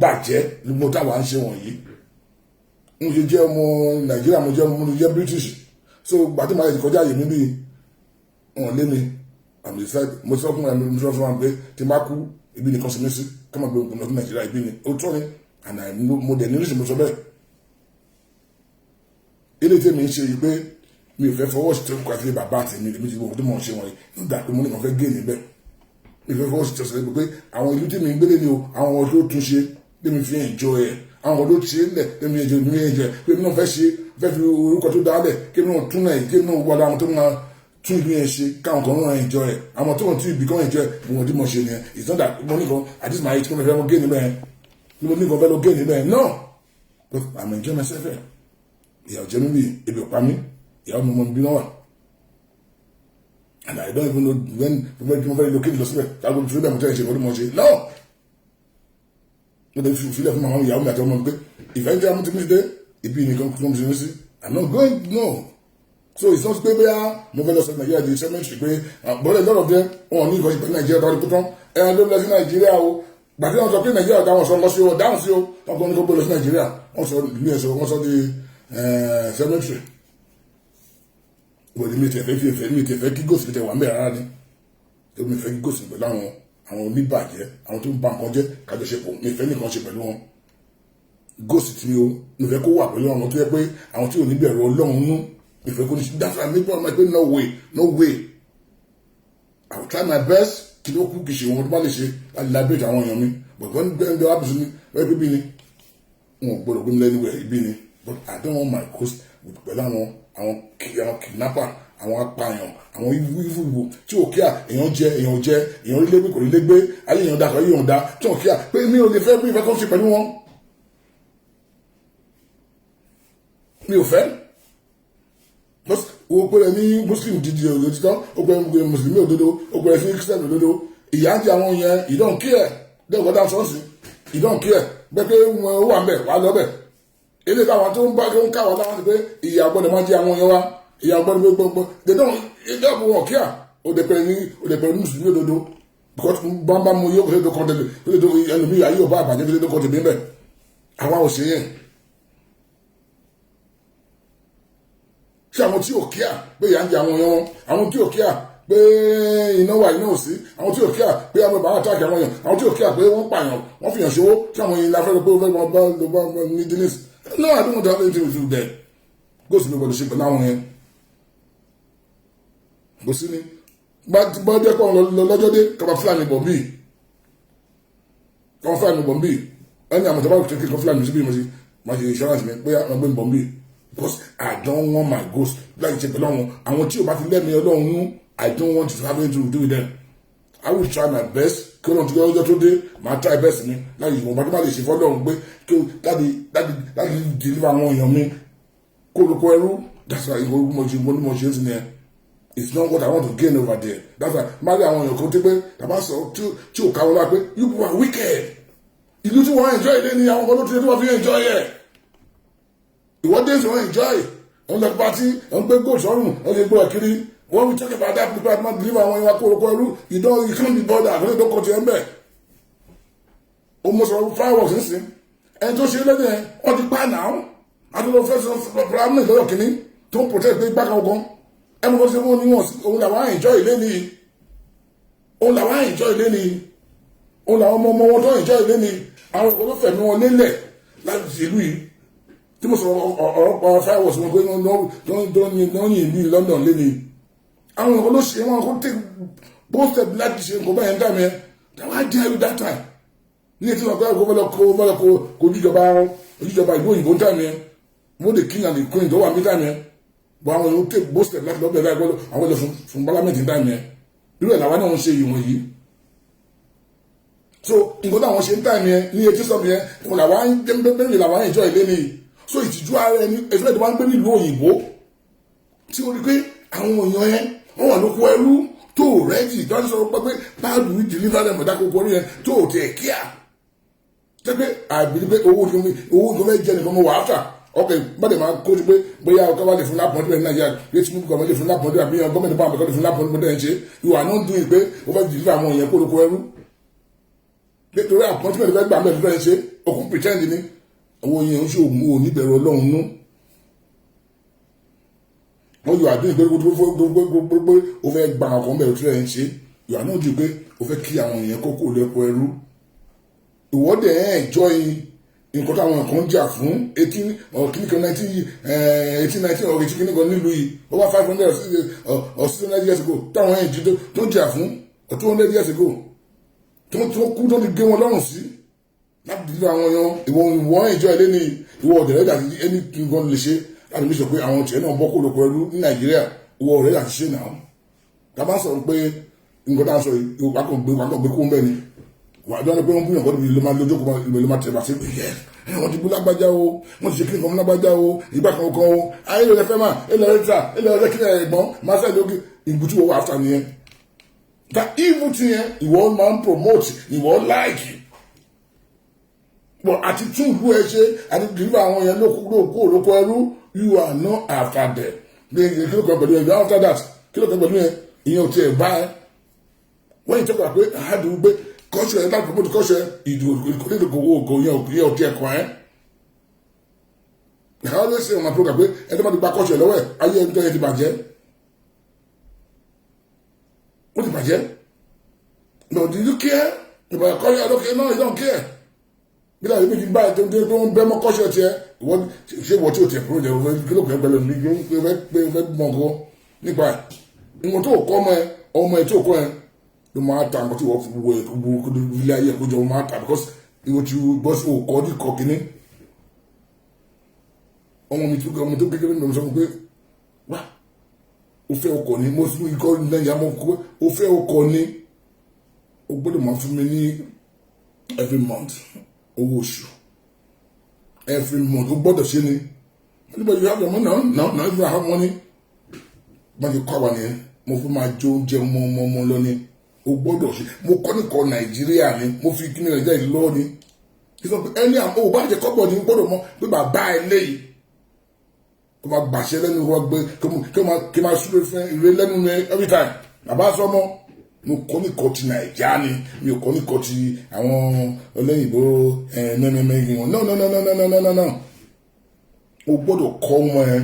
bàjẹ́ ni mo táwa ń ṣe wọ̀nyí mo ṣe jẹ́ ọmọ Nàìjíríà mo jẹ́ British so gbàtí màá yẹ kọjá yìí mi bí wọn lé mi àmì ìfẹ́ mo sọ fún mi sọ fún wa pé tí n bá kú ibi nìkan sí mi sí ká máa gbé òkú lọ́dún Nàìjíríà ibi ni ó tọ́ ni àná mo dẹ̀ nílùú mo sọ bẹ́ẹ̀ ilé tí mi ń ṣe yìí pé mi ò fẹ́ fọwọ́ sí tẹ́lifù àti bàbá àti mi lèmi ti wọ́n tó mọ̀ ṣe wọ̀nyí nígbà pé mo ní kàn fẹ́ gé níbẹ̀ mi ò fẹ́ fọwọ́ sí tẹ́lifù pé àwọn ìlú tí mi ń gbélé ni o àwọn ọmọ tó tún ṣe pé mi fi enjoy ẹ̀ àwọn ọmọ tó ṣe ń lẹ̀ pé mi enjoy pé mi náà fẹ́ ṣe fẹ́ fi orúkọ tó dálẹ̀ kí mi náà tún náà kí mi náà wọlé àwọn tó máa tún ìlú yẹn ṣe káwọn kan náà enjoy ẹ̀ àwọn tó wọ́n tún ìbí kan enjoy wọn tí mo ṣe nìyẹn it's not that mo ní kan at this my age mo fẹ́ lọ gé níbẹ̀ ni mo ní kan fẹ́ lọ gé níbẹ̀ no but I'm enjoy myself ẹ̀ ìyàwó jẹ́ mi bí ebi ọ̀pá mi ìyàwó mi mọ̀ níbí náà wà and I don't even know when mo fẹ́ locate lọ síbẹ̀ táwọn olùfẹ́ bẹ́ẹ̀ mo tẹ́ ẹ̀ ṣe ìwọ́n tí mo ṣe no mo lè fi ìfilẹ̀ fún àwọn ìyàwó mi àti ọmọ mi pé ìfẹ́ jẹ́ àmúti mi dé ibi nìkan kí wọ́n ṣe ní sí I'm not going no so it's not pé bóyá mo fẹ́ lọ sọ Nàìjíríà di cemetery pé bọ́lẹ̀ lọ́rọ̀ dẹ́ wọn ní nǹkan ṣe pẹ̀lú Nàìjíríà tọ́wọ́ pítán ẹ̀yàn ló lọ sí Nàìjíríà o gbàtí wọn sọ pé Nàìjíríà táwọn sọ lọ sí o dáhùn sí o wọn kọ́ ní kó gbé lọ sí Nàìjíríà wọn sọ ìlú ẹ̀sọ́ wọn sọ di cemetery wọ́n mi ti fẹ́ kí gòsì tẹ wà mẹ́rin rárá ni èmi fẹ́ kí gòsì pẹ̀lú àwọn oníbàjẹ́ àwọn tó ń ba nǹkan jẹ́ kájọṣepọ̀ mi fẹ́ nìkan ṣe pẹ̀lú wọn gòsì tí o mi fẹ́ kó wà pẹ̀lú àwọn tó yẹ pé àwọn tí ò ní bẹ̀rù Ọlọ́run nú mi fẹ́ kó ní dáfà mi bọ́ ọmọ pé no way I will try my best kí ló kú kì í ṣe wọn tó bá lè ṣe láti lábẹ́ẹ̀tì àwọn èèyàn mi but wọ́n gbẹ́ndé wá bùsùn mi wọ́n pé bí ni wọn ò gbọ́dọ̀ gbé mi lẹ́nu wẹ̀ ibi ni but I don't want my ghost pẹ̀lú àwọn kidnapper àwọn apààyàn àwọn ìwúwo tí ò kíá èèyàn rí légbé kò rí légbé ayé èèyàn dá kò rí èèyàn dá tí ò kíá pé mi ò lè fẹ́ bí ìfẹ́ kan ṣe pẹ̀lú wọn mi ò fẹ́ o pẹ̀lẹ́ ní muslim dídí òtítọ́ o pẹ̀lẹ́ mùsùlùmí òdodo o pẹ̀lẹ́ sí christian òdodo ìyá ń jẹ àwọn yẹn you don't care dẹ́gbọ́n dá sọ́ọ̀sì you don't care bẹ́ẹ̀ pé wọ́n wà ń bẹ̀ wà lọ bẹ̀ ilé káwọn tó ń bá tó ń káwọn láwọn ti pé ìyá gbọ́dọ̀ máa jẹ àwọn yẹn wá ìyá gbọ́dọ̀ gbogbo dédé ìjọba wọn kíá o dẹ̀ pẹ̀lẹ́ ní mùsùlùmí òdodo because bámbá mu yóò kó tó kọ́ tẹ̀lé kó tó ẹlòmíì ayé ò bá àbàjẹ́ kó tó kọ́ tẹ̀lé bẹ́ẹ̀ àwa ò ṣe yẹn. ṣé àwọn tí ò kíá pé ìyá ń jẹ àwọn yẹn wọn àwọn tí ò kíá pé iná wà iná ò sí àwọn tí ò kíá pé àwọn ìbára àtàkì àwọn yẹn àwọn tí ò kíá pé wọ́n pààyàn wọ́n fìyàn ṣòwò tí àwọn yẹn láfẹ́ pé ó fẹ́ bá ní dennis no I don't want to have anything with you there go sí mi gbọdọ̀ ṣe pẹ̀lú àwọn yẹn kò sí ni bá jẹ́ pé àwọn lọ́jọ́ dé kaba fúlàní bọ̀ bíi kaba fúlàní bọ̀ bíi ẹni àwọn ìjọba òkè kọ́ fúlàní síbí mo ṣe insurance mi pé àwọn gbé bọ̀ bíi because I don't want my ghost láti ṣe pẹ̀lú àwọn tí o bá ti lẹ́mìí Ọlọ́run nú I don't want to have anything to do with them I will try my best kí Ọlọ́run ti gbọ́ ọjọ́ tó dé màá try best mi láti ìwọ̀n bá tó bá lè ṣe fọ́lọ́run pé kí láti deliver àwọn èèyàn mi kó lóko ẹrú that's why ìwọ̀n mo ṣe é sí ni ẹ it's not what I want to gain over there that's why má rí àwọn èèyàn kan tí pé tàbá sọ tí ò káwọ́ lá pé you people are wicked ìlú tí wọ́n enjoy ilé ni àwọn kan ló ti lé tí wọ́n fi enjoy ẹ̀ ìwọ́dé tí wọ́n enjoy wọ́n lọ pàtí wọ́n gbé gold sọ́rùn wọ́n lè gbọ́ kiri wọ́n we talk about that people man deliver àwọn ìwà kórókó ẹrú you can't be bothered àbẹ́lẹ́ tó kọ́ ti ẹ̀ ń bẹ̀ o mọ̀ sọ̀rọ̀ fireworks ń sìn ẹni tó ṣe lẹ́yìn wọ́n ti pa náà àtúntò fẹ́ fúlàmì lọ́yọ̀ kìíní tó ń protect pé gbáka ọgbọ́n ẹnu kọ́ sí wọn ní wọn òun làwọn enjoy ilé ni òun làwọn enjoy ilé ni òun làwọn ọmọ wọn tó enjoy ilé ni àwọn olófẹ̀mí wọn lélẹ̀ láti ìlú yìí tí mo sọ ọ̀rọ̀ fireworks wọn pé wọ́n yìn ní London lé ní àwọn ọ̀rọ̀ ló ṣe wọn kó take both step láti ṣe nǹkan báyẹn dáàmì ẹ̀ dáwọn á jẹ́ that time ní ètò ìgbà kó fẹ́lẹ̀ kó ojújọba ìlú òyìnbó dáàmì ẹ̀ wọ́n the king and the queen tó wà ní dáàmì ẹ̀ bọ́ àwọn èèyàn take both step láti lọ́bẹ̀ẹ́ láì gbọ́dọ̀ àwọn ilẹ̀ fún parliament dáàmì ẹ̀ irú ẹ̀ làwọn náà ń ṣe ìwọ̀n yìí so nǹkan táwọn ṣe ń dáàmì ẹ̀ ní etí sọ́ọ̀bì ẹ̀ làwọn ìjọ ìlé nìyí so ìtìjú ara ẹni ẹ̀fẹ́ tó bá ń gbé nílùú òyìnbó tí ó rí pé àwọn èèyàn yẹn wọ́n wà lóko ẹrú tó rẹ́jì tó ń sọ pé báàlù we deliver them ọ̀dà kókó orí yẹn tó tẹ̀ kíá tẹ́pẹ́ àbílí pé owó tó fẹ́ jẹ nìkan mo wà áfà ọkẹ́ bàdé máa kó ti pé bóyá ọkọ̀ wà lè fún lápọ̀ndé ní Nàìjíríà yé tí mo lè fún lápọ̀ndé àbí gọ́ọ̀mẹ̀ntì bá àbẹ̀kọ́ lè fún lápọ̀ndé ẹ̀ ń ṣe you are not doing pé ó fẹ́ deliver àwọn èèyàn kó lóko ẹrú nítorí appointment fẹ́ gbà mẹ́rin fẹ́ ṣe òkú pretend ni àwọn èèyàn ń ṣe òmù oníbẹ̀rù ọlọ́run nú wọ́n yóò àdúgbò gbogbo ó fẹ́ gba ọkọ̀ mẹ́rin tí rẹ̀ ń ṣe yóò àná jù pé ó fẹ́ kí àwọn èèyàn kókó lẹ́kọ̀ọ́ ẹrú ìwọ́dẹ̀ ẹ̀ enjoy nǹkan táwọn kan jà fún 18 or kìnnìkan 1819 or kìnnìkan nílùú yìí over 500 or 600 years ago táwọn ẹ̀ jí tó jà fún or 200 years ago tó kú tó ti gé wọn lọ́rùn sí láti dídá àwọn èèyàn ìwọ̀n enjoy ilé ní ìwọ̀ ọ̀dẹ̀rẹ̀ dàbí ẹni tí wọ́n lè ṣe láti fi sọ pé àwọn tiẹ̀ náà bọ́ kó lóko ẹrú ní Nàìjíríà ìwọ̀ ọ̀rẹ́ láti ṣe náà tá a bá sọ̀rọ̀ pé nǹkan tá a sọ yìí wákọ̀ gbé kó ń bẹ̀ ni wà á dọ́nà pé wọ́n búyàn kọ́ni ló máa lójú kó ló máa tẹ̀ bá sí pé yẹ wọ́n ti bú lágbájá o wọ́n ti ṣe kíni kan lágbájá o ìgbà kan kan o ayé ló lẹ fẹ́ máa ẹ lọ rẹ ta ẹ lọ rẹ kí ẹ gbọ́n máa sẹ́yìn lókè ìgbùtú wọ́n wà áfà nìyẹn that evil thing yẹn ìwọ máa ń promote ìwọ like but àti tún ìlú ẹ ṣe àti deliver àwọn yẹn lóko ẹrú you are not after them kí ló kàn pẹ̀lú yẹn after that kí ló kàn pẹ̀lú yẹn ìyẹn ò tiẹ̀ bá ẹ wọ́n yìí tẹ́kọ̀ọ́ pé àádùn gbé kọ́ṣẹ́ ẹ̀ láti promote kọ́ṣẹ́ ìdòkòwò yẹn ò tiẹ̀ kàn ẹ́ I always say on my program pé ẹ tó bá ti gba kọ́ṣẹ́ lọ́wọ́ ẹ̀ ayé ẹni tó yẹ ti bàjẹ́ ó ti bàjẹ́ no do you care ìbàdàn kọ́ṣẹ́ àdókè náà you don't care bí láti méjì báyìí tó ń bẹ́ mọ́ kọ́ṣẹ́ tiẹ̀ ṣé wọ́n tí ò tiẹ̀ kúrò jẹ́ kí ló kẹ́ pẹ̀lú mi pé fẹ́ mọ̀ nǹkan nípa ẹ̀ nǹkan tó kọ́ ọmọ ẹ̀ tó kọ́ ẹ̀ ló máa ta nǹkan tí wọ́n fi wo ilé ayé ẹ̀kọ́ jọ wọ́n máa ta because ìwọ̀n tí bọ́ sí òkọ́ ní kọ́ kínní ọmọ tó kékeré ní ọmọ pé wá ó fẹ́ ọkọ̀ ní mo sì kọ́ lẹ́yìn àmọ́ pé ó fẹ́ ọkọ̀ ní ó gbọ́dọ̀ máa fún mi ní every month owó oṣù every month ó gbọ́dọ̀ ṣe ni anybody you have your money no if you have money bá ti kọ́ àwọn yẹn mo fi máa jó oúnjẹ mọ́ lọ́ní o gbọ́dọ̀ ṣe mo kọ́ nìkan Nàìjíríà ni mo fi kí ní Nàìjíríà yìí lọ́ọ́ ni ẹni àwọn ò bá jẹ kọ́bọ̀ ni gbọ́dọ̀ mọ̀ pé bàbá ẹ léyìí kó máa gbàṣẹ lẹ́nu wọn gbé kí máa súré fún ìrè lẹ́nu rẹ every time bàbá sọmọ mo kọ́ nìkan ti Nàìjíríà ni mi ò kọ́ nìkan ti àwọn ọlẹ́yìnbó mẹ́mẹ́mẹ́ wọn no o gbọ́dọ̀ kọ́ wọn ẹ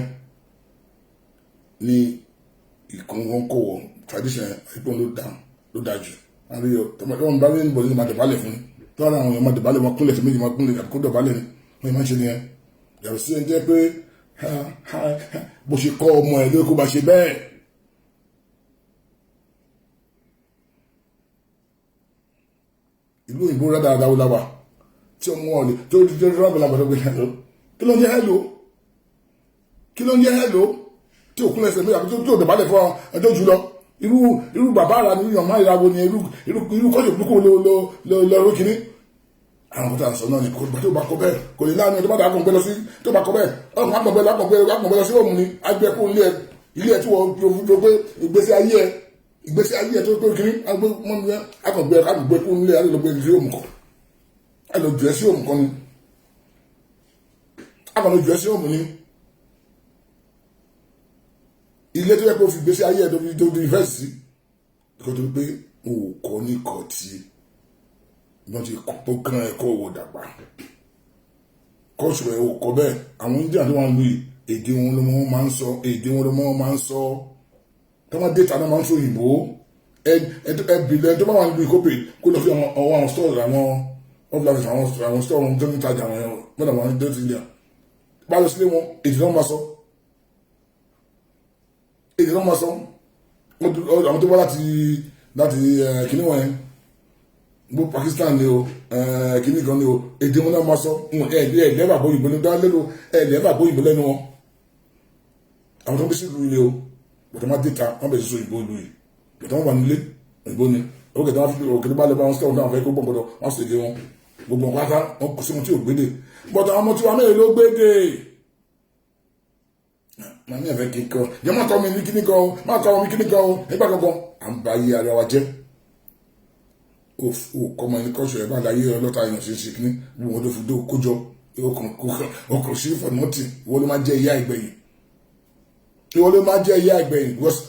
ní ìkọ̀ǹkọ̀wọ̀ tradition ìpọ́n ló dájú àrí tọmọdé wọn bá rí níbo ní máa dẹ̀bálẹ̀ fún tó ara àwọn èèyàn máa dẹ̀bálẹ̀ wọn kúnlẹ̀ sí méjì máa kúnlẹ̀ àkókò dẹ̀bálẹ̀ ni wọ́n máa ń ṣe nìyẹn yàrá sí ẹni jẹ́ pé bó ṣe kọ́ ọmọ ẹ̀ lóko bá ṣe bẹ́ẹ̀ ìlú òyìnbó rẹ̀ dáadáa ó láwà tí ọmọ wọn lè tó dídé rọ́bì lábàdàn gbé hello kí ló ń jẹ́ hello tí òkú lẹ́sẹ̀ méjì àbí tó dẹ̀bálẹ̀ fún ọjọ́ jùlọ irú bàbá ara ní ìyàn máa ìràwọ̀ ni irú kọ́jọ̀ púpọ̀ lọ kìíní àwọn ọ̀tá sọ náà ni kò gbà tó bá kọ bẹ́ẹ̀ kò lè láàrin tó bá dà kọ̀ọ̀gbẹ́ lọ sí tó bá kọ bẹ́ẹ̀ ọkùnrin àpọ̀gbẹ́ lọ sí òmù ni agbẹ́ kó ilé ẹ̀ tí wọ́n fi pé ìgbésí ayé ẹ̀ tó pé kìíní àpọ̀gbẹ́ kó ilé ẹ̀ lọ́gbẹ́ sí òmù kan ẹ̀ lọ jù ẹ́ sí òmù kan ni àpọ̀lọ jù ẹ́ sí òmù ni ilé tó yẹ kó fi gbésí ayé ẹ̀ tó di ìfẹ́ sí kó tó pé òkò ní kọ̀ tí wọ́n ti kó kán ẹ̀kọ́ owó dàgbà kọ́ọ̀ṣù ẹ̀ ò kọ́ bẹ́ẹ̀ àwọn India tó wọ́n ń lu èdè wọn ló wọ́n máa ń sọ tó máa déta náà máa ń sọ òyìnbó ẹbìlẹ̀ tó bá wà nílùú ìkópè kó lọ sí àwọn stores àwọn offline àwọn stores wọn tó ń tajà àwọn ẹ̀rọ mọ́tà wọn tó ti India bá lọ sílé wọn èdè náà máa sọ àwọn tó wá láti kìnnì wọn yẹn gbó Pakistan ni o kìnnì kan ni o èdè wọn náà máa sọ ẹ̀ẹ́dẹ́gbà bóyìnbó ní dáńlẹ́nu ẹ̀ẹ́dẹ́gbà bóyìnbó lẹ́nu wọn àwọn tó ń bí sí ìlú ilé o bọ̀tọ̀ máa dìta wọ́n bẹ̀rẹ̀ sí òyìnbó ìlú yìí bọ̀tọ̀ wọn wà nílé òyìnbó ni òkè tó wọ́n fi òkèlè bá lè bá wọn sọ̀rọ̀ náà fẹ́ kó gbọ̀ngbọ̀dọ̀ wọ́n sì èdè wọn gbogbo nǹkan ká wọn kò sí wọn tí ò gbédè bọ̀tọ̀ àwọn ọmọ tí wọn mẹ́rin ló gbédè màá ní ẹ̀fẹ́ kíkọ́ yẹ má kọ́ mi ní kíní kan o má kọ́ mi kíní kan o nígbà kankan à ń ba ayé ara wa jẹ́ o kọ́ mọ ẹni kọ́ṣọ́ ẹ̀ bá láyé ọlọ́ta èèyàn ṣe ṣe kíní bí wọn ló fi dó kójọ ọkùnrin sí for nothing ìwọ ló máa jẹ́ ìyá ìgbẹ̀yìn because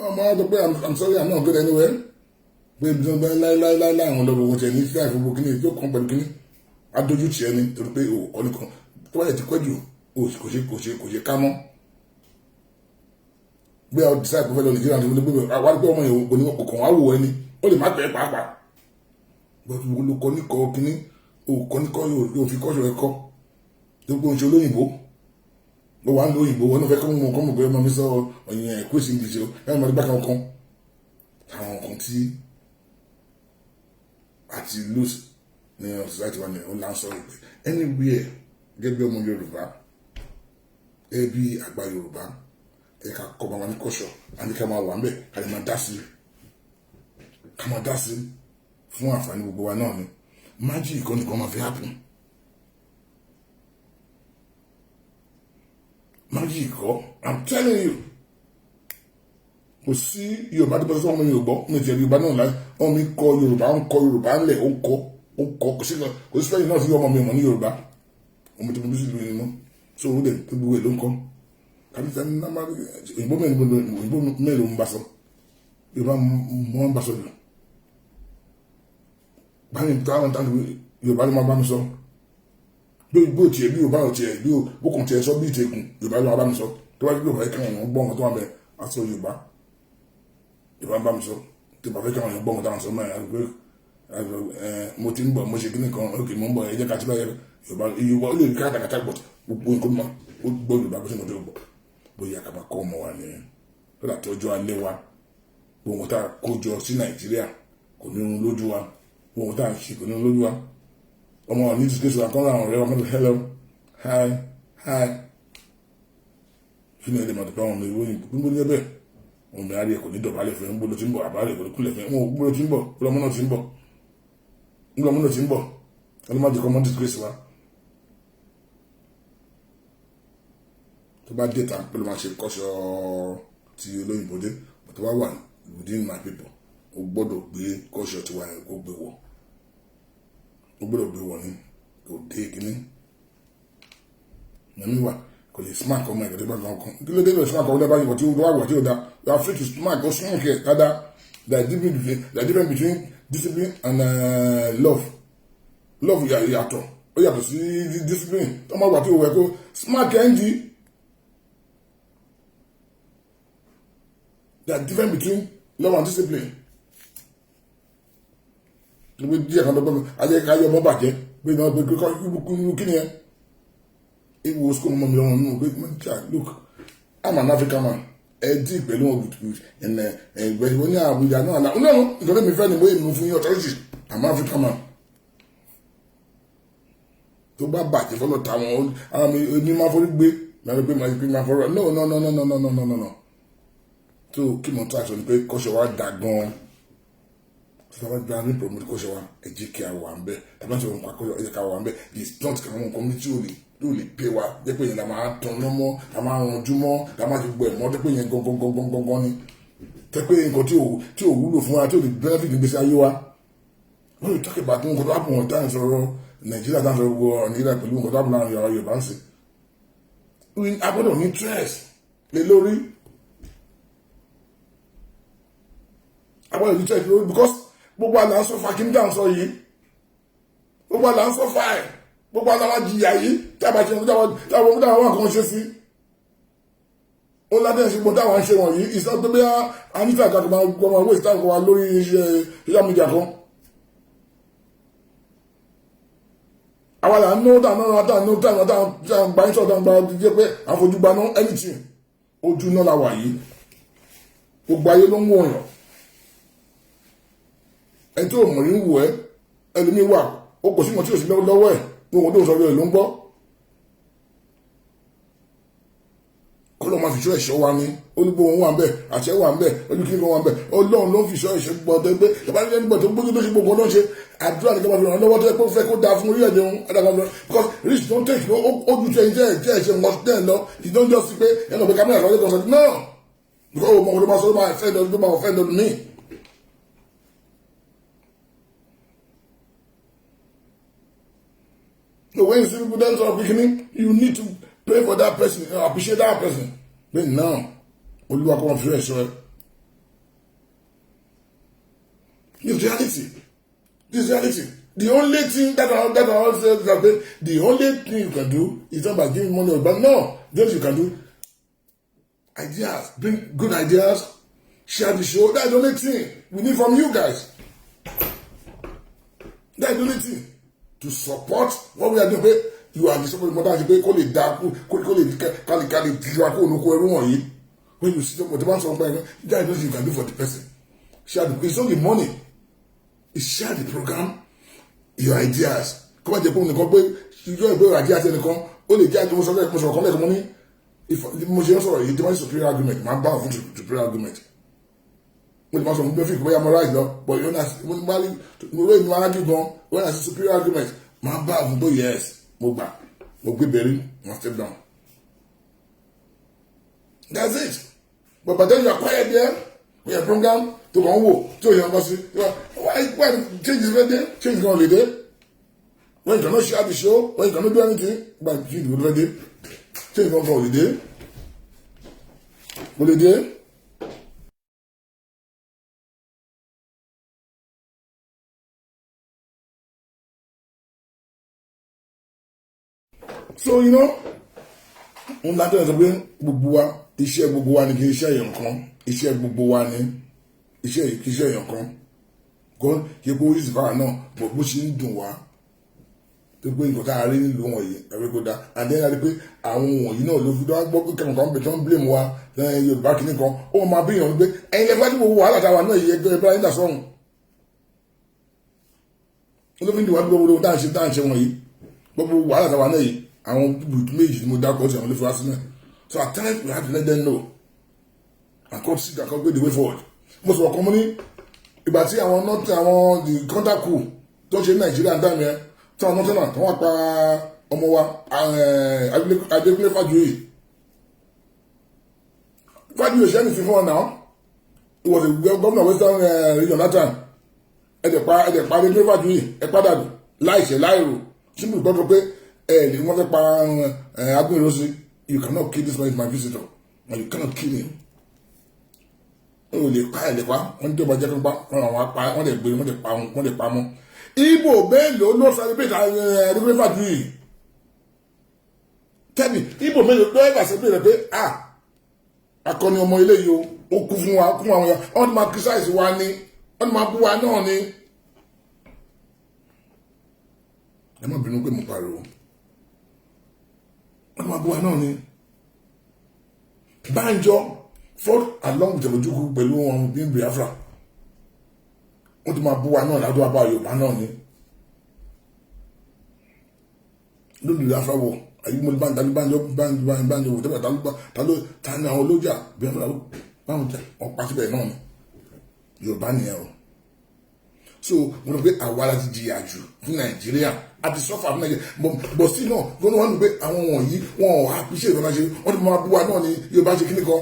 ọmọ wa sọ pé I'm sorry I'm not good anywhere pé ibi tí wọ́n bá láíláíláí àwọn ọlọ́gbọ̀n wọn tẹ̀ ní kíkà ìfowópamọ́ kíní yóò kàn pẹ̀lú kíní adójú tiẹ̀ ni torí pé òkọ́ nìkan tó bá yẹ ti pẹ́ jù kò ṣe ká mọ́ bí a decide pé fẹ́ lọ Nàìjíríà ní gbogbo àwọn àgbẹ̀ ọmọ yẹn òní ọkàn wá wò ẹni ó lè má pẹ́ pàápàá gbọ́dọ̀ ló kọ́ níkọ́ kíní òkọ́ níkọ́ yóò fi kọ́ṣọ́ ẹ kọ́ tó gbóhùn ṣe olóyìnbó ló wà ń lo òyìnbó wọn náà fẹ́ kọ́ mọ̀ pé ọmọ mi sọ ọ̀yìn ẹ̀ kúrò sí English o láti máa gbá kan àwọn nǹkan tí àti lose ní society wa ní ó là ń sọ̀rọ̀ pé anywhere gẹ́gẹ́ bí ọmọ Yorùbá gẹ́gẹ́ bí àgbà Yorùbá ẹ ká kọ́ bàbá ní kọ́ṣọ́ àti ká máa wà ń bẹ̀ ká lè máa dá sí fún àǹfààní gbogbo wa náà ni májì ìkọ́ni kan máa fi happen májì ìkọ́ I'm telling you kò sí Yorùbá tó bọ́ sọ́wọ́n mi Yorùbá mi ti Yorùbá náà láì wọ́n mi kọ́ Yorùbá ń kọ́ Yorùbá ńlẹ̀ ó kọ́ kò sí fẹ́yìn náà fi ọmọ mi mọ̀ ní Yorùbá ọmọ tó bí sí ìlú inú so ó dẹ̀ tó gbogbo ẹ̀ ló ń kọ́ kàbíyèsí ní nàmbá òyìnbó mẹ́rin ń bá sọ Yorùbá mọ́ ń bá sọ jù báyìí táwọn táwọn Yorùbá ló máa bá mi sọ bí bó tiẹ̀ bí Yorùbá ò tiẹ̀ bí bó kàn tiẹ̀ sọ bí ìtẹ̀kùn Yorùbá ló máa bá mi sọ tó wájú Yorùbá yìí káwọn èèyàn gbọ́ wọn tó wà bẹ́ẹ̀ àti Yorùbá bá mi sọ tí bàbá káwọn èèyàn gbọ́ wọn táwọn sọ mọ́ ẹ̀ pé mo ti ń bọ̀ mo ṣe kíní kan ókè mo ń bọ̀ ẹ jẹ́ ká ti báyẹ̀ Yorùbá ó lè rí kátàkátà gbọ̀ gbogbo nǹkan mọ́ ó gbọ́ Yorùbá bó ṣe mọ̀ tó gbọ́ bóyá ká máa kọ́ ọmọ wa nìyẹn lọ́dà tí ọjọ́ alẹ́ wa gbogbo tá a kó jọ sí Nàìjíríà kò ní irun lójú wa gbogbo tá a ṣe kò ní irun lójú wa ọmọ ní ti ké sọ àkọ́rọ̀ àwọn ọ̀rẹ́ wa kọ́ni hello hi kí ni ẹ̀dẹ̀ máa tó bá wọn lè wọ́n gbogbo ní ẹbẹ̀ wọn bẹ̀rẹ̀ àríyẹ kò ní dọ̀bálẹ̀ fẹ́ ń gbọ́dọ̀ tí ń bọ̀ àbálẹ̀ kò ní kúlẹ̀ fẹ́ wọn gbọ́dọ̀ tí ń bọ̀ ọlọ́mọ náà tí ń bọ̀ ọlọ́mọ jẹ́ kọ́ mọ́ disgrace wa tó bá dé tàn pẹ̀lú máa ṣe kọ́ṣọ́ ti olóyìnbó dé tó bá wà within my people o gbọ́dọ̀ gbé kọ́ṣọ́ tiwa yẹn kó gbé wọ̀ o gbọ́dọ̀ gbé wọ̀ ní kò dé kíní mẹ́mí wà kò lè smart ọmọ ẹ̀gẹ́dẹ́ bá gan kan kí ló dé lọ smart ọmọ ẹ̀gẹ́dẹ́ bá yìí tí ó wà tí ó da you are free to smart or smart here dáadáa there is difference between discipline and love yàtọ̀ ó yàtọ̀ sí discipline tó máa wà tí ó wẹ̀ kó smart kẹ́ńdì. There are difference between love and discipline. Níbi díẹ̀ kan lọ́gbọ́n ayé ká yọ ọmọ bàjẹ́ pé náà pé kí ni ẹ? Ewu school mọ́ mi lọ́wọ́ nínú pé look, I'm an African man. Ẹ dí pẹ̀lú wọn ẹ̀gbẹ́ ìwọ ní Àbújá náà náà. Nínú ìjọba mi fẹ́ ni bóyá mi fún yín authority. I'm an African man. Tó bá bàjẹ́ fọlọ́ ta wọn, àwọn mi máa forí gbé, máa fọwọ́. No. So kí mo try sọ ni pé kọ́ṣọ́ wa dà gan-an tí wọ́n bá gba ní promote kọ́ṣọ́ wa ẹ jẹ́ kí a wà ń bẹ́ tàbí àti òun kọ́ṣọ́ ẹ jẹ́ ká wà ń bẹ́ it's not kí àwọn nǹkan méjì ò lè pay wa jẹ́ pé yẹn la máa tán ná mọ́ la máa ranjú mọ́ la máa ti gbọ́ ẹ̀ mọ́ jẹ́ pé yẹn gangan ni jẹ́ pé nǹkan tí ò wúlò fún wa tí ò lè benefit gbèsè ayé wa wọ́n lè tọ́kì bàtún nǹkan tó bá pọ̀ wọ́n táyà sọ̀rọ̀ Nàìjíríà táyà sọ̀rọ̀ gbọ́ Nàìjíríà pẹ̀lú nǹkan tó bá pọ̀ láàrin Yorùbá ń sè a gbọ́dọ̀ ní stress lé lórí àwọn ìlú church lórí because gbogbo àlà ń sọ́fà kí ní dáhùn sọ yìí gbogbo àlà ń sọ́fà ẹ̀ gbogbo àlà máa jìyà yìí tábà ṣe táwọn wọn kan ṣe sí ó ládẹ́ ṣe gbọ́n táwọn ṣe wọ̀nyí ìsọ́ tó bí a ní tàkà tó máa gbọ́ máa wé ìtàkùn wa lórí social media kan àwọn àlà ń náwó táwọn gbà ń sọ̀tàn gbà jẹ́ pé àfojúgba náà anything ojú náà la wà yìí gbogbo ayé ló ń wọ̀nyàn ẹni tí ò mọ̀ ní wù ẹ́ ẹlòmíì wà ó kò sí mọ̀ tí ò sí lọ́wọ́ ẹ̀ ní ohun tó ń sọ rẹ̀ ló ń gbọ́ kọ́ ló máa fi ṣọ́ ẹ̀ṣọ́ wa ní olùgbò wọn wà ń bẹ̀ àṣẹ wà ń bẹ̀ olùkíní kan wà ń bẹ̀ Ọlọ́run ló ń fi ṣọ́ ẹ̀ṣọ́ gbọ́dọ̀ pé ìbá ní ẹnìgbà tó gbójú tó ṣe gbogbo ló ń ṣe àdúrà ní kọ́mọ̀fì ràn lọ́wọ́ tó yẹ pé ó fẹ́ kó dáa fún orílẹ̀-èdè wọn adágbà because rich don't take ó ju tẹ̀ jẹ́ ẹ̀ṣẹ̀ wọn tẹ̀ lọ you don't just pé ẹnì ọ̀gbẹ́ kámẹ́rà lọ́wọ́ tó sọ náà because ọmọ ọdún máa sọ ló máa fẹ́ lọ́dún míì. So when you see people dance on beginning, you need to pray for that person, appreciate that person. But now, Olúwa kò fi ẹ̀ṣọ́ ẹ. This is reality. This is reality. The only thing that I say is that the only thing you can do is not by giving money, but no, those you can do. Ideas, bring good ideas, share the show. That's the only thing we need from you guys. That's the only thing to support what we are doing. You are the support mother to call it dark, call it when you see what the man something, that's what you can do for the person. Share the, it's not the money. It's share the program, your ideas. Come on, you go ideas and come. Only get most of the money. If the most sorry, you demand superior argument, my bound for superior argument. When the person don't think I'm right now, but you're not when you argue gone, when I see superior argument, my bound for yes, move back, move berry, one step down. That's it. But then you are quiet there. We have program to go on. So you why change is ready? Change is going to be there. When you cannot share the show, when you cannot do anything, but you will ready. Change is going to be there. Will it there? So you know, on that is when Bubua, iṣẹ́ gbogbo wa ni kì í ṣe èèyàn kan, iṣẹ́ gbogbo wa ni iṣẹ́ kì í ṣe èèyàn kan. Gan kí epo orí ìsìnká náà bó ṣe ń dùn wá. Tó pé nǹkan tá a rí nílùú wọ̀nyí, ẹ̀rí kò dá. And then a rí pé àwọn wọ̀nyí náà ló fi dá gbọ́ pé kẹ́kọ̀ọ́ kan bẹ̀ tó ń blame wa Yorùbá kìíní kan. Ó máa bí èèyàn pé ẹ̀yin lẹ́gbẹ́ tí gbogbo wàhálà táwa náà yẹ ẹgbẹ́ Ibrahim dà sọ́run. Olófin ìdìwà gbogbo tá à ń ṣe wọ̀nyí. Gbogbo wàhálà táwa náà yìí. Àwọn méjì ni mo dákọ̀ sí àwọn olófin asínà. So at times we have to let them know and come see that come go the way forward. Most of our company, ìgbà tí àwọn not àwọn the contact crew tó ṣe ní Nàìjíríà ń dàmí ẹ tí àwọn nọ́tẹ̀ náà tó wà pa ọmọ wa Adékúnlé Fájuyì. Fájuyì ṣe ní fífún ọ náà. He was a governor of Western region that time. Ẹ̀dẹ̀ pa Adékúnlé Fájuyì ẹ̀ padà láìṣẹ̀ láìrò. Simple gbọ́dọ̀ pé ẹ̀ lè wọ́n fẹ́ pa Agbófinró sí. You cannot kill this man, is my visitor. And you cannot kill him. Oh, they pay the one. One day, but just back on our pie, on the bill, on the palm. Igbo, Bello, no celebrate. I remember you. Tell me, Igbo, Bello, don't ever celebrate. Ah, I call you more. You, Okufua, Kuma, on my criticize one, on my buanoni. I'm not being okay, Muparo. Ọmọ àbúwá náà ni Banjo fought along with Jẹ̀bọ̀júkú pẹ̀lú wọn ní Biafra. Wọ́n ti máa búwa náà ládùú àbá Yorùbá náà ni. Lórí Biafra wọ̀, àyíkúmọ̀lẹ́ Banjo wò tẹ́lẹ̀ ta ní àwọn olójà Biafra báwọn jẹ́ wọ́n pa síbẹ̀ náà ni. Yorùbá nìyẹn o. So mo rò pé àwa la ti jìyà jù fún Nàìjíríà àti sọ́fà fún Nàìjíríà but still náà gbọ́n wọn ní pé àwọn wọ̀nyí wọn ò appreciate ìrọ̀lá ṣe wọ́n ti máa bú wa náà ni Yorùbá ṣe kíní kan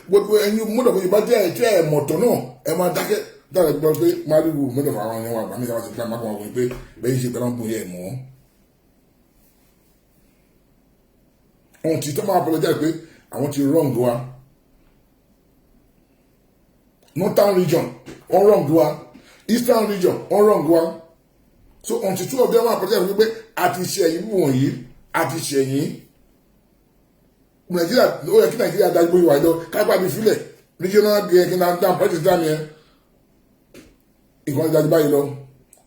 gbogbo ẹ̀yin mọ́tò fún Yorùbá jẹ́ ẹ̀jẹ̀ ẹ̀mọ̀tọ̀ náà ẹ máa dákẹ́ dára gbọ́ pé máàlúwù mọ́tò fún àwọn ẹ̀wọ̀n àgbà nígbà tí wọ́n máa wọ̀ pé bẹ́ẹ̀ ṣe pẹ̀lú ọ̀bùn yẹn mọ́. Ohun tí tó máa apologize pé àwọn ti wrong wa Northern region wọ́n wrong wa Eastern region wọ́n wrong wa. So until two of them are protected wípé àti ṣẹ̀yìn wọ̀nyí àti ṣẹ̀yìn Nàìjíríà ó yẹ kí Nàìjíríà dájú bóyá ìwà ìlọ kápá mi fílẹ̀ regional kí náà dáhùn president dáhùn yẹn ìkànnì dájú báyìí lọ.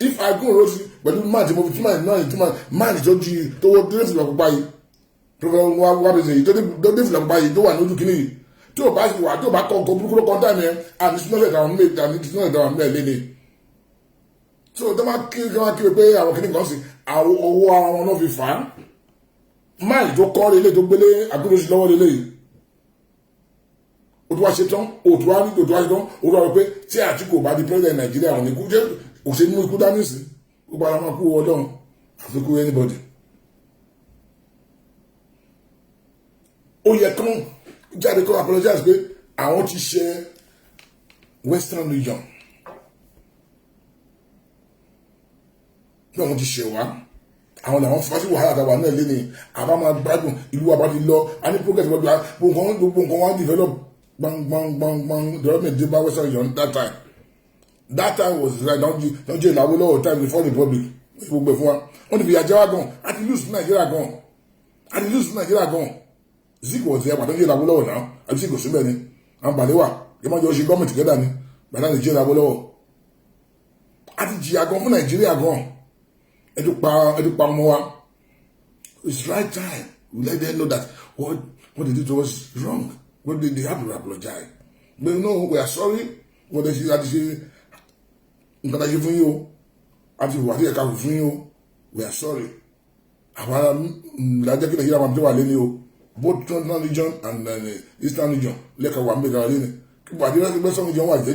If I go rosi pẹ̀lú máàtì mo fi túmọ̀ náà ìtumọ̀ máàtì tó di tó wọ́n dé fìlà pupa yìí pẹ̀lú wà bẹ̀rẹ̀ yìí tó dé fìlà pupa yìí tó wà lójú kìíní yìí tí ò bá wà tí ò bá kọ́ burúkú ló kọ́ dáhùn yẹn àti sinọ́fẹ̀ táwọn mẹ́lẹ̀ so tó máa kí pé àwọn kìnnìkan kan sí àwọn owó ara wọn náà fi fà á máàlì tó kọ́ lélẹ̀ tó gbélé Agbófinró sí lọ́wọ́ lélẹ̀ yìí ó tó wá ṣe tán ó tó wá ṣe tán ó tó wá pé tí Àtíkù bá di president Nàìjíríà wọn ni kú jẹ́ òṣèlú mú ikú dání sí ó bá ara máa kú Ọlọ́run àfikún anybody. Ó yẹ kán jáde kó apologize pé àwọn ti ṣe Western region. Wọ́n ti ṣe wá àwọn làwọn fásitì wàhálà àtàwà náà lé ní àbá máa gbádùn ìlú àbá ti lọ a ní progress gbogbo nǹkan wọn develop gbangbangbangban development dé bá Western region that time that time was right don't you allow all time before the public gbogbo fún wa wọ́n ti fi àjẹwà gan àti lose Nigeria gan Zik was there but don't you allow all now àti Zik kò síbẹ̀ ni àwọn Balewa kí wọ́n jọ ṣe gọ́ọ̀mẹ̀ntì together ni bàtà ní jẹ́ allow àti jìyà gan fún Nigeria gan ẹ̀dùn pa ọmọ wa. It's right time we let them know that what they did to us is wrong. What they have to apologize. But no, we are sorry. What they say, we are sorry. Both Northern region and Eastern region. Like a one big arena. But the rest of the region was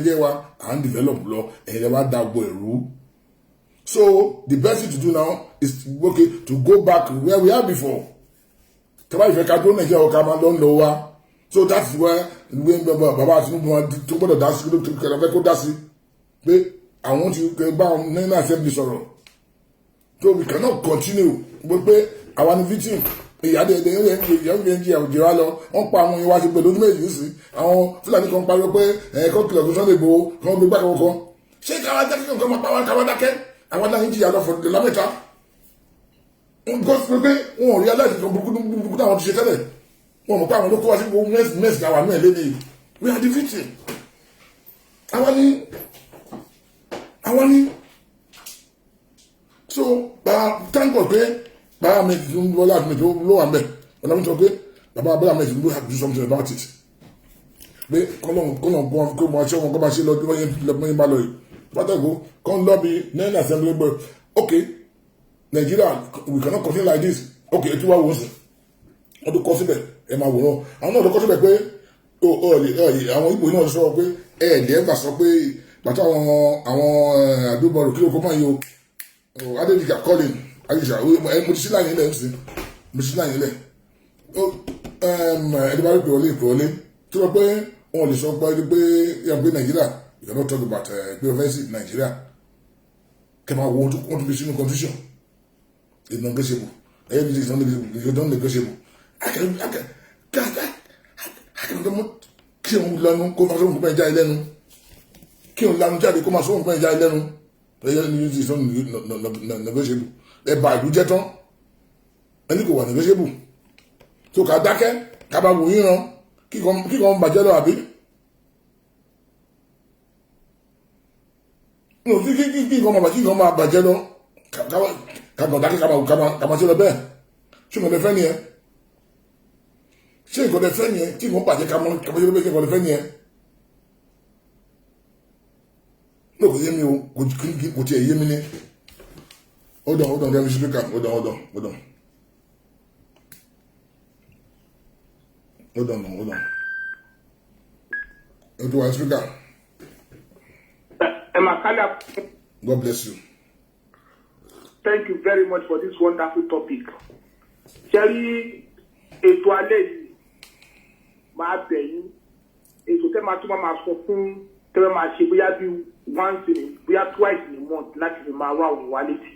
and develop law and never that way rule. So the best thing to do now is to go back where we are before. So that's where when Baba took about the I want you to bow Nena Assembly sorrow. So we cannot continue. But our victim. Ìyá de young engineer Jiralo on pa àwọn ìwà ṣe pẹ̀lú méjì sí àwọn Fúlàní kan pariwo pé ko kilo ko so le bo kan gbé gbà ko ṣé ká wá dákẹ́ kan ma pa wá ká wá dákẹ́ àwọn náà ń jìyà lọ for the lameta because pé wọ́n realize ko burúkú táwọn ti ṣe tẹ́lẹ̀ wọ́n mọ̀ pé àwọn ló kó wá sí mess la wà náà le ni we are the victim awani so thank God pé Baba make low and back. When I'm talking, Baba make you have to do something about it. But come on, come on, show Lord, let me balloy. But I go, come lobby, then assembly. Okay, Nigeria, we cannot continue like this. Okay, 2 hours. Or the coffee bed, Emma will know. I'm not the coffee bed. Early. I want you know so pé the ever sọ pé but àwọn àdúgbò kí ló kó máa yo Adédìkà calling Aisha, mo ti sí láyé ilẹ̀ ẹ̀sìn, mo ti sí láyé ilẹ̀. Ẹ̀dínwá pè wọlé. Tí wọ́n pé wọ́n lè sọ pé Nàìjíríà, you cannot talk about pé offensive Nàìjíríà. Kẹ́ máa wo wọ́n tún fi sínú constitution. It's non-negotiable. Everything is non-negotiable. I can kí òun lanu kó máa sọ́wọ́n fún ẹja ilẹ́nu. Kí òun lanu jáde kó máa sọ́wọ́n fún ẹja ilẹ́nu. Everything is non-negotiable. Ẹ̀bà ìlú jẹ́ tán ẹni kò wà negotiable tó ká dákẹ́ ká bá wò yíran kíkan bàjẹ́ lọ àbí kíkan máa bàjẹ́ lọ ká dákẹ́ ká máa ṣe lọ bẹ́ẹ̀ ṣé nǹkan lè fẹ́ nìyẹn tí nǹkan bàjẹ́ ká máa ṣe lọ bẹ́ẹ̀ kí nǹkan lè fẹ́ nìyẹn ní kò yé mi o kò tiẹ̀ yé mi ní. Hold on, let me speak up. Hold on. Do I speak up? God bless you. Thank you very much for this wonderful topic. Sherry, ètò alẹ́ yìí máa bẹ̀ yín. Ètò tẹ́ máa tún máa sọ fún tẹ́ máa ṣe bóyá bí once in bóyá twice in a month láti fi máa wá òun wá létí.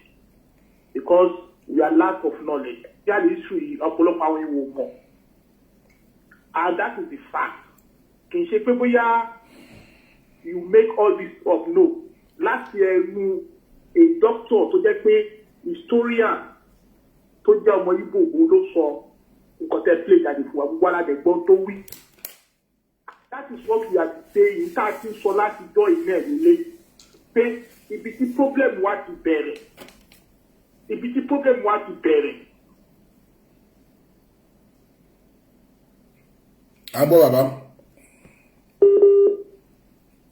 Because we are lack of knowledge. That is true. Ọ̀pọ̀lọpọ̀ àwọn èèyàn mọ̀. And that is the fact. Kì í ṣe pé bóyá you make all this up. No. Last year, a doctor tó jẹ́ pé historian tó jẹ́ ọmọ Igbo òun ló sọ nǹkan tẹ́ play jáde fún wa gbogbo aládẹ́gbọ́n tó wí. That is what we are saying. Tá a ti sọ láti jọ ilé ẹ̀ nílé pé ibi tí problem wa ti bẹ̀rẹ̀. Ibi tí problem wa ti bẹ̀rẹ̀. Àbọ̀ bàbá.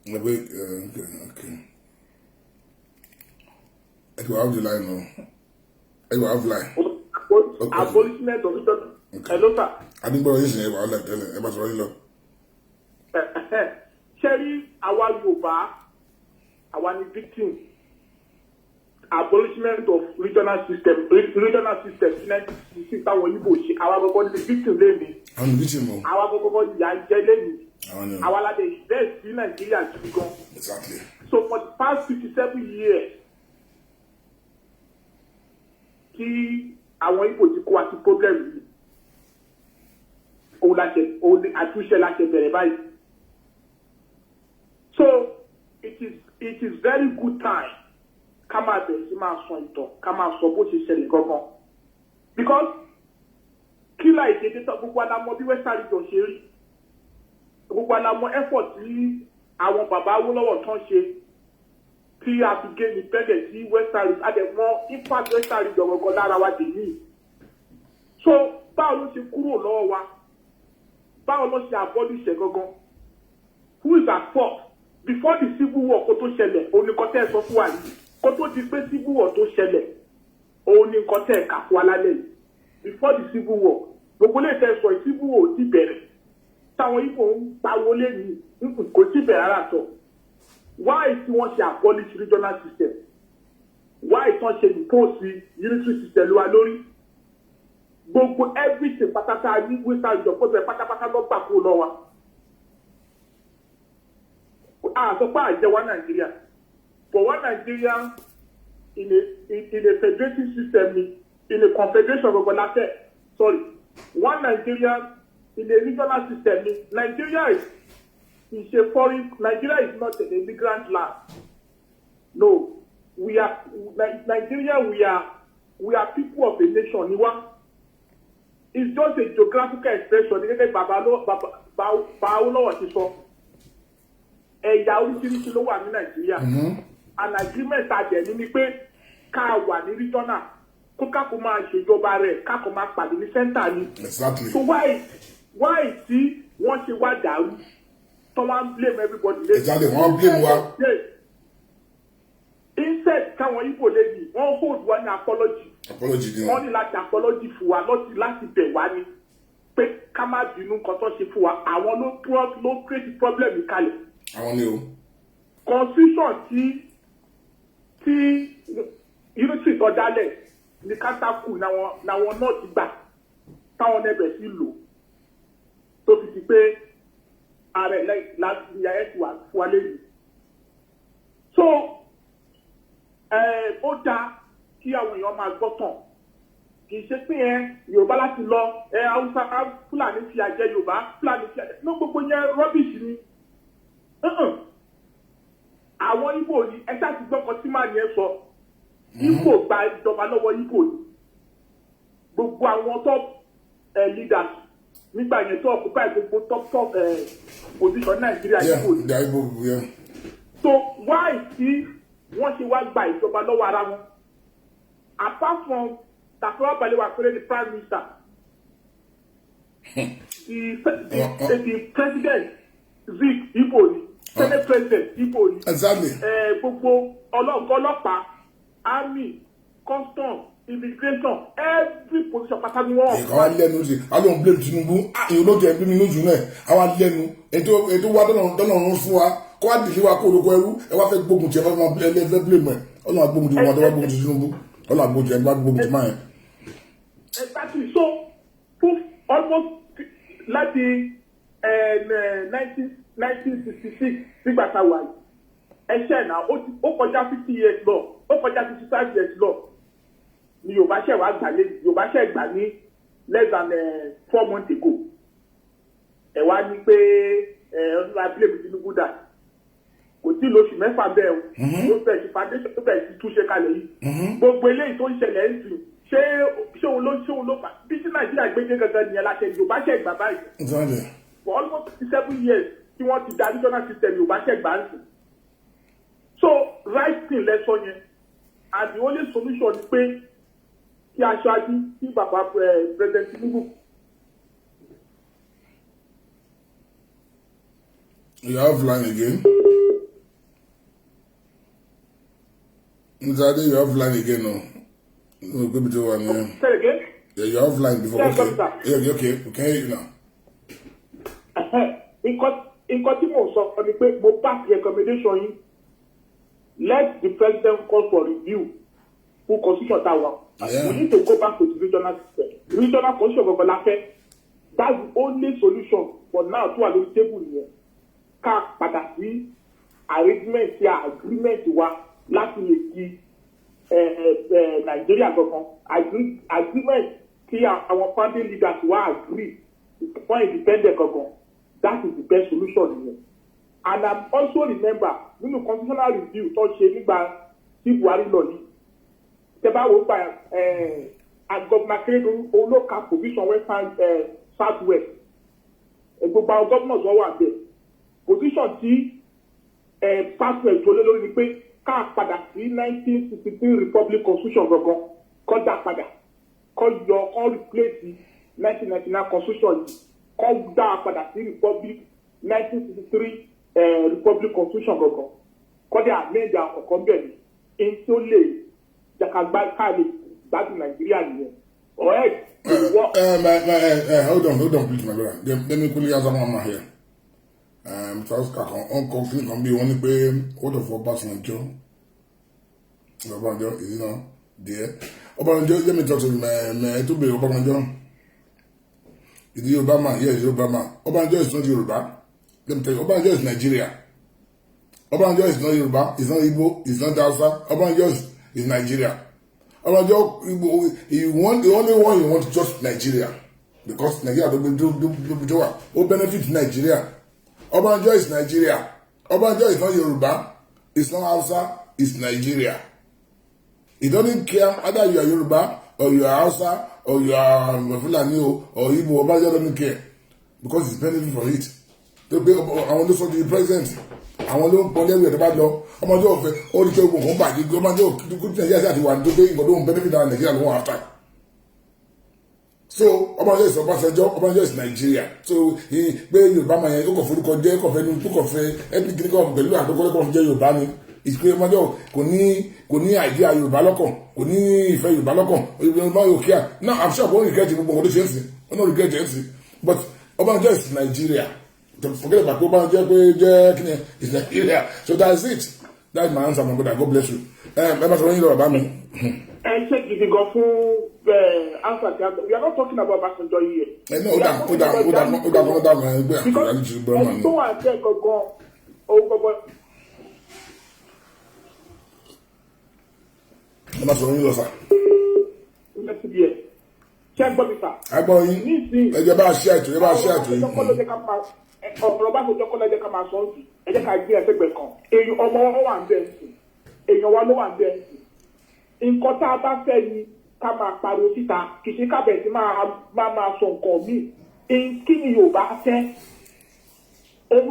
Okay. I will have the line now. I will have line. Abolishment of it. Hello, sir. I didn't borrow this name. I will tell you. About running up. Sherry, our Yoruba, our victim. Abolishment of regional system. Regional system. Our victim. I'm the victim. Our lady is best in Nigeria to become. Exactly. So for the past 57 years, kí àwọn Igbo ti kó àti problem yìí òun àtúnṣe láṣẹ bẹ̀rẹ̀ báyìí. So it is it is very good time ká máa bẹ̀rẹ̀ sí máa sọ ìtàn ká máa sọ bó ṣe ṣẹlẹ̀ gangan because kí láì dédé tán gbogbo alamọ bí western region ṣe rí gbogbo alamọ effort tí àwọn bàbá Awólọ́wọ̀ tán ṣe tí a fi gé independent sí western region àdẹ̀mọ́ impact western region gangan lára wa dè ní so báwo ló ṣe kúrò lọ́wọ́ wa báwo ló ṣe abolish gangan who is at fault before the civil war kó tó ṣẹlẹ̀ òun ni kọ́tẹ́ sọ fún wa yìí kó tó di pé civil war tó ṣẹlẹ̀ òun ni kọ́tẹ́ kà fún wa lálẹ́ yìí before the civil war gbogbo lè tẹ́ sọ civil war ti bẹ̀rẹ̀ táwọn Ìgbò ń pariwo lẹ́yìn kò tí bẹ̀rẹ̀ rárá tọ̀ why tí wọ́n ṣe abolish regional system why tí wọ́n ṣe impose unitary system lówa lórí gbogbo everything pátápátá ní western region kó bẹ pátápátá lọ gbà kúrò lọ́wọ́ àtọ́pá àjẹwà Nàìjíríà but one Nigeria in a federative system in a confederation gbogbo láfẹ́ sorry one Nigeria in a regional system Nigeria is a foreign Nigeria is not an immigrant land no we are Nigeria we are people of a nation niwa it's just a geographical expression gẹ́gẹ́ bàbá Awólọ́wọ̀ ti sọ ẹ̀yà oríṣiríṣi ló wà ní Nàìjíríà an agreement àjẹ́ ni pé ká wà ní regional kó kákó máa ṣèjọba rẹ̀ kákó máa pàdé ní center ni exactly so why tí wọ́n ṣe wá dàrú tó wá ń blame everybody lẹ́yìn exactly wọ́n blame wa instead káwọn Ìgbò lẹ́yìn wọ́n hold wa ní apology ni wọ́n ní láti apology fún wa láti bẹ̀ wá ni pé ká má bínú nǹkan tó ṣe fún wa àwọn ló create problem kalẹ̀ àwọn ni o constitution tí unity tó dálẹ̀ ní kátàkù náwọn náà ti gbà táwọn ẹbẹ̀ sí lò tó fi ti pé ààrẹ láti ìyá ẹ̀ ti wà fún wa lẹ́yìn so ó dáa kí àwọn èèyàn máa gbọ́ tàn kì í ṣe pé Yorùbá láti lọ Haúsá Fúlàní fi àjẹ Yorùbá Fúlàní fi àjẹ ní gbogbo yẹn rubbish ni àwọn Ìgbò ni ẹ̀ṣá ti gbọ́kọ̀ tí màá yẹn sọ Ìgbò gba ìjọba lọ́wọ́ Ìgbò ni gbogbo àwọn top leaders nígbà yẹn tó occupy gbogbo top position Nàìjíríà Ìgbò ni so why tí wọ́n ṣe wá gba ìjọba lọ́wọ́ ara wọn apart from Tafawa Balewa pẹ̀lú the prime minister the president Zik Igbo ni senate president Igbo ni gbogbo ọlọ́pàá army custom immigration every position pátá ni wọ́n. ẹ̀ka wa lẹ́nu sí alóhùn blame Tinubu èyí ló jẹ́ ẹgbẹ́ mi lójú náà àwa lẹ́nu ètò wa dọ́nà fún wa kó wá dìlé wa kó olùkọ́ ẹrú ẹ wá fẹ́ gbógun tí ẹ fẹ́ blame ẹ ọlọ́run agbógun tí wọn tó wá gbógun tí Tinubu ọlọ́run agbógun tí ẹ bá gbógun tí máa yẹn. Exactly so almost láti 1966 nígbà tá a wà yìí ẹ̀ṣẹ̀ náà ó kọjá 50 years lọ ó kọjá 55 years lọ ni Yorùbá ṣẹ̀ wá gbà lé Yorùbá ṣẹ̀ gbà ní less than 4 months ago ẹ wá ní pé ọdún abúlé Tinubu dà kò tí lóṣù mẹ́fà bẹ́ẹ̀ o ló bẹ̀rẹ̀ sí foundation tó bẹ̀rẹ̀ sí túnṣe kalẹ̀ yìí gbogbo eléyìí tó ń ṣẹlẹ̀ ń sìn ṣé òun ló fà bí sí Nàìjíríà gbé gangan nìyẹn láṣẹ Yorùbá ṣẹ̀ gbà báyìí for almost 57 years tí wọ́n ti da regional system Yorùbá ṣẹ̀ gbà ń sìn so right thing lẹ́sọ̀ yẹn and the only solution ni pé kí aṣáájú kí bàbá president Tinubu. You have line again. Nzade, you have line again now. No, go to one. Say again? Yeah, you have line before. Yes, okay. Okay. We can hear you now. Nǹkan tí mo sọ ni pé mo pass recommendation yìí. Let the president call for review fún constitution tá a wà. We need to go back to the regional system. Regional constitution gbogbo la fẹ́. That's the only solution for now to allow the table nìyẹn. Ká padà sí arrangement ya agreement wa láti lè di Nàìjíríà gangan agreement tí àwọn family leaders wa agree for independent gangan that is the best solution nìyẹn. And I also remember nínú constitutional review tó ṣe nígbà tí Buhari lọ yìí tẹ́ bá wo gba gọ́vùnà Akérédolú olóka position western south west gbogbo àwọn gómìnà tó wà bẹ́ẹ̀ position tí south west tó lé lórí ni pé ká padà sí 1963 republic constitution gangan kọ́ dá padà kọ́ yọ kọ́ replace 1999 constitution yìí kọ́ dá padà sí republic 1963 republic constitution gangan kọ́ dé àmẹ́jà ọ̀kan bẹ́ẹ̀ ni èyí tó lè jàkàgbá káàlì gbádùn Nàìjíríà nìyẹn. Alright. Hold on, please, my brother. Let me quickly answer one here. Charles Kakon, Uncle Flynn can be one pay what of Obasanjo. Obasanjo is not there. Obasanjo, let me talk to him. To be Obasanjo. Is it Obama? Yes, Obama. Obasanjo is not Yoruba. Let me tell you, Obasanjo is Nigeria. Obasanjo is not Yoruba. It's not Igbo. It's not Hausa. Obasanjo is Nigeria. Obasanjo, the only one you want to just Nigeria, because Nigeria will benefit Nigeria. Obasanjo is Nigeria. Obasanjo is not Yoruba. It's not Hausa. It's Nigeria. He doesn't care whether you are Yoruba or you are Hausa or you are Fulani or Igbo. Obasanjo doesn't care because he's benefiting from it. I want to talk to the president. Àwọn ló ń pọn lẹ́rù ẹ̀dọ́ bá lọ ọmọdé ọ̀fẹ́ ó rí pé ogun kan bàjẹ́ ọmọdé òkú nàìjíríà sí àti wà tó pé ìgbọ̀dọ̀ òun benefit àwọn nàìjíríà ló wọ́n after. So ọmọdé ìsọ Ọbásanjọ́ ọmọdé ìsọ nàìjíríà so pé yorùbá máa yẹn ó kọ̀ forúkọ jẹ́ kọ̀fẹ́ ní tó kọ̀fẹ́ ẹbí kìíní kan pẹ̀lú àdókòlẹ́kọ̀ jẹ́ yorùbá ni ìsìnkú ọmọdé kò ní àìdíà yorùbá lọ́kàn kò ní ìfẹ́ yorùbá lọ́kàn yorùbá yóò kíá now I'm sure kò ní regret gbogbo ọdún ṣe ń sìn ó ní regret ẹ̀ ń sìn but ọmọdé ìsọ nàìjíríà. Forget about Obasanjo, is Nigeria. So that's it. That's my answer, my brother. God bless you. Remember something about me. And check if you go full answer. We are not talking about Obasanjo here. No, hold on. Because so I said, go. Remember something, sir. Let's see here. Check what sir. I bought you. You better share it. You better share it. Ọ̀rọ̀ bá sọjọ́ kọ́lá ẹ̀jẹ̀ ká máa sọ ọ́ sí ẹ̀jẹ̀ ká gbé ẹ̀sẹ̀gbẹ̀ kan èèyàn ọmọ wọn wà ń bẹ̀ ń sìn èèyàn wa ló wà ń bẹ̀ ń sìn nǹkan tá a bá fẹ́ ni ká máa pariwo síta kì í ṣe ká bẹ̀rẹ̀ sí máa sọ nǹkan míì kí ni Yorùbá fẹ́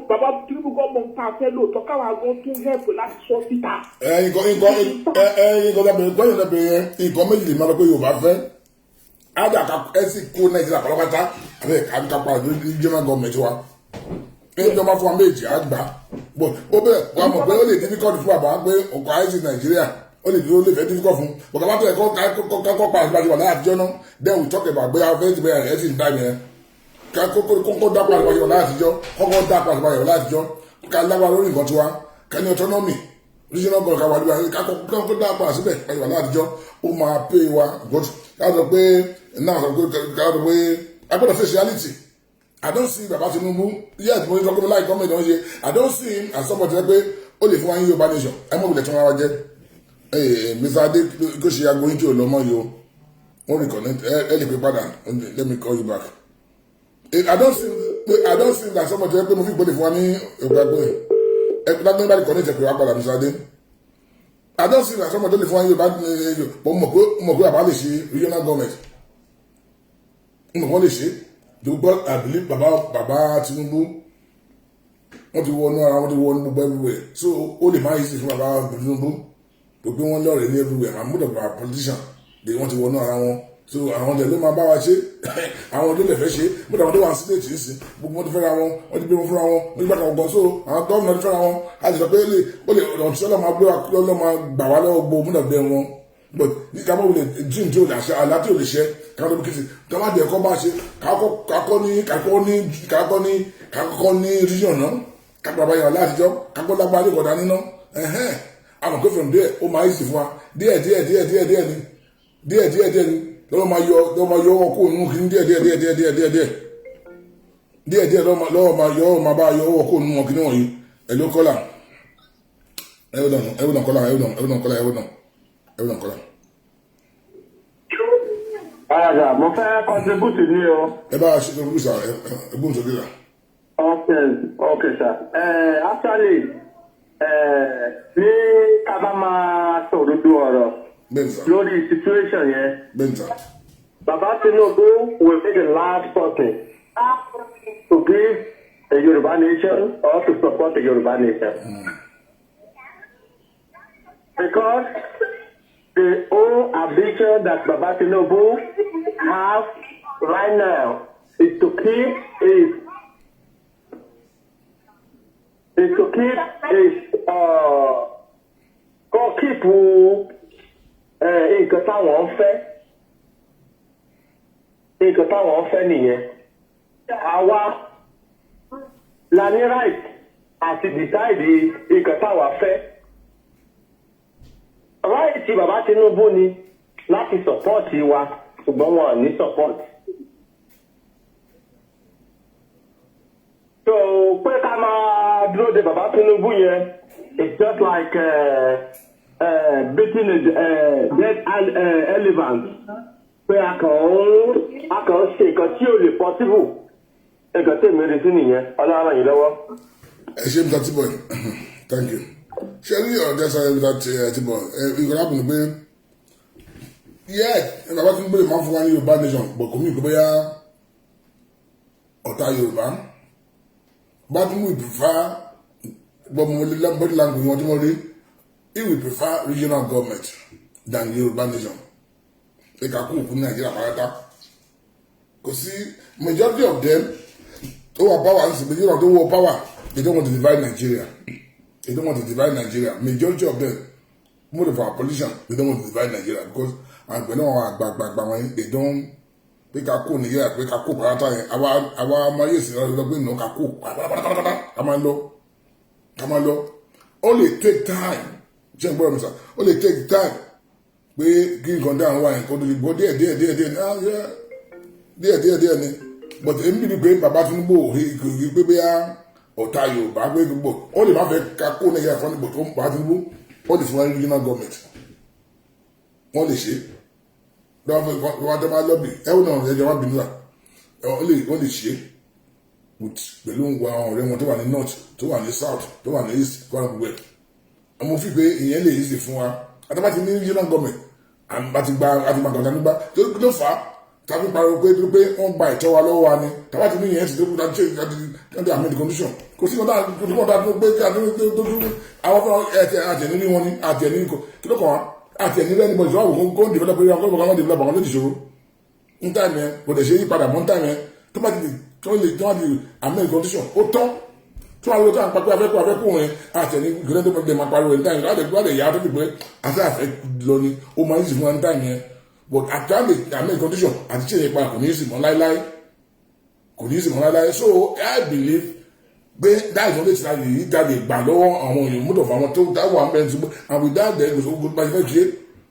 bàbá Tinubu gọ́ọ̀mọ̀ ń ta fẹ́ lóòótọ́ káwa gan tún hẹ́pù láti sọ síta. Nǹkan méjì lè máa lọ pé Yorùbá fẹ́ ádà ẹ̀sìn kó Nàìjíríà pátápátá àbíkápá regional government wa. Ìjọba fún wa méjì àgbà bọ̀ ó bẹ̀rẹ̀ wà mọ̀ pé ó lè difficult fún àbá pé ọkọ̀ àìsí Nàìjíríà ó lè fẹ́ difficult fún bọ̀dọ̀ bá tẹ̀lé kọ́ pa àgbàjọ wà láàtijọ́ náà then we talk about bóyá fẹ́ẹ́ ti bẹ̀rẹ̀ ẹ̀sìn ìdá yẹn kọ́kọ́ dápọ̀ àgbàjọ wà láàtijọ́ kọ́kọ́ dápọ̀ àgbàjọ wà láàtijọ́ ká lágbára lórí nǹkan tiwa ká ní autonomy regional government ká wà níbẹ̀ kọ́kọ́ dápọ̀ àsìbẹ̀ àgbàjọ wà láàtijọ́ ó máa pay wa ká sọ pé agbọ́dọ̀ face reality. I don't see Baba Tinubu. Yes, when you talk about government, I don't see him as somebody that only for one Yoruba nation. I'm not going to tell you. Hey, Mr. Ade, because you are going to Lomo, you won't reconnect. Let me call you back. I don't see that somebody that only for one Yoruba connected to Mr. Ade. I don't see that somebody only for one Yoruba nation. But Moko abolish regional government. Moko because I believe Baba Tinubu wọ́n ti wọnú ara wọn ti wọnú gbogbo everywhere so ó lè máa easy fún Baba Tinubu tó gbé wọn lọ́rẹ̀ẹ́ ní everywhere and most of our politicians wọ́n ti wọnú ara wọn so àwọn ọ̀dẹ̀ ló máa bá wa ṣe àwọn ọ̀dẹ̀ lè fẹ́ ṣe most of them wà sílẹ̀ tì í sí gbogbo wọn ti fẹ́ra wọn wọ́n ti gbé wọn fúnra wọn wọ́n ti gbàgbọ́ ọgbọ́n so àwọn gọ́ọ̀mù ti fẹ́ra wọn a ti sọ pé ó lè ọ̀tún ọlọ́mọ gbé wa lọ́mọ gbà wá lọ́wọ́ gbogbo most of them wọn but ní ká mọ̀ wọlé dream tí o lè ṣe àlá tí o lè ṣe káwọn tó bí kìsì ká má dẹ̀ kọ́ bá ṣe kakọ́ ní region náà kakọ́ bàbá yàrá látijọ́ kakọ́ lágbára ní ìkọ̀dá níná àmọ̀ pé from there ó máa yí sí fún wa díẹ̀ ni lọ́wọ́ máa yọ ọkọ̀ òun kì í díẹ̀ lọ́wọ́ máa bá yọ ọkọ̀ òun kì í wọ̀nyí ẹ̀lú kọ́là ẹ̀wọ̀n kọ́là. Àyàjà, mo fẹ́ contribute ní o. Ẹ bá a ṣe contribute sir, ẹgbọ́n tó dé là. Okay sir. Actually, ní kábà máa sọ̀rọ̀ do ọ̀rọ̀ lórí situation yẹn. Baba Tinubu will be the last person to give a Yoruba nation or to support the Yoruba nation. Because the whole ambition that Baba Tinubu has right now is to keep his nǹkan táwọn fẹ́ nìyẹn. Àwa la ní right àti decide nǹkan táwa fẹ́. Right tí Baba Tinubu ni láti support wa ṣùgbọ́n wọn ò ní support. So pé ká máa dúró de Baba Tinubu yẹn, it's just like beating a dead elephant. Pé a kàn ṣe nǹkan tí ò lè possible. Nǹkan tí èmi retí nìyẹn, Ọlọ́run yìí lọ́wọ́. Ẹ ṣe Mr. T-Boy, thank you. Ṣé rí ọ̀dẹ́ sáré Mr. T-Boy, ìgbàlá bùnú pé Baba Tinubu lè máa fún wa ní Yorùbá nation, but kò mí ìgbẹ́ bóyá ọ̀tá Yorùbá. But we prefer, body language, what you he will prefer regional government than Yoruba nation. They can cook in Nigeria, because see, majority of them, who are power, majority of them who are power, they don't want to divide Nigeria. They don't want to divide Nigeria. Majority of them, most of our politicians, they don't want to divide Nigeria because and when they don't. Pé ká kó Nigeria, pé ká kó pàrátà yẹn, àwa amáyé sí ọ̀rọ̀ pé nù ká kó pátápátá, ká máa lọ. Ó lè take time, ṣé n gbọ́dọ̀ mi sà, ó lè take time pé kí nǹkan dáhùn wá yẹn kó tó di gbọ́ díẹ̀ ni. But èmi bí pé Baba Tinubu kì pé bóyá ọ̀tá Yorùbá pé gbogbo, ó lè má fẹ́ ká kó Nigeria fún níbo tó ń Baba Tinubu, ó lè fún wa regional government. Wọ́n lè ṣe wọ́n tẹ́ máa lọ́bì ẹ̀wọ̀n náà ẹ̀jẹ̀ wọn bìnú à wọ́n lè ṣe pẹ̀lú àwọn ọ̀rẹ́ wọn tó wà ní north tó wà ní south tó wà ní east tó wà ní gbogbo ẹ̀. Àmọ́ fi pé ìyẹn lè easy fún wa àtàbà ti ní regional government àti gbàgbà nígbà tó fà á tàbí pariwo pé wọ́n gba ìtọ́ wa lọ́wọ́ wa ni tàbá ti ní ìyẹn ti tó kú láti ṣe àmì condition kò sí ọ̀dà tó gbé àwọn àtẹ̀ní ní wọn ní àtẹ̀ní kí ló kàn wá àtẹ̀ní lẹ́nu bọ̀ ìṣòwò àwọn kó ń develop eré àwọn ọmọ develop àwọn lójì ṣòro ń tà mẹ́ kò dẹ̀ ṣe yí padà mọ́ ń tà mẹ́ tó bá ti àmì condition ó tán tó wà lórí tó à ń papẹ́ afẹ́kọ́ wọn àtẹ̀ní ìgbẹ́lẹ́ tó lè máa pariwo ẹ̀ ń tà yẹn láti yà á tó fi pé àti àfẹ́ lọ ni ó máa ń sì fún wa ń tà yẹn but àtàlè àmì condition àti ṣe ìpa kò ní í sì mọ́ láíláí so I believe pé that is only time yìí jáde gbà lọ́wọ́ àwọn èèyàn mọ́tò fún àwọn tó dáwọ́ àwọn ẹni tó and without them kò sóko bá ṣe ṣe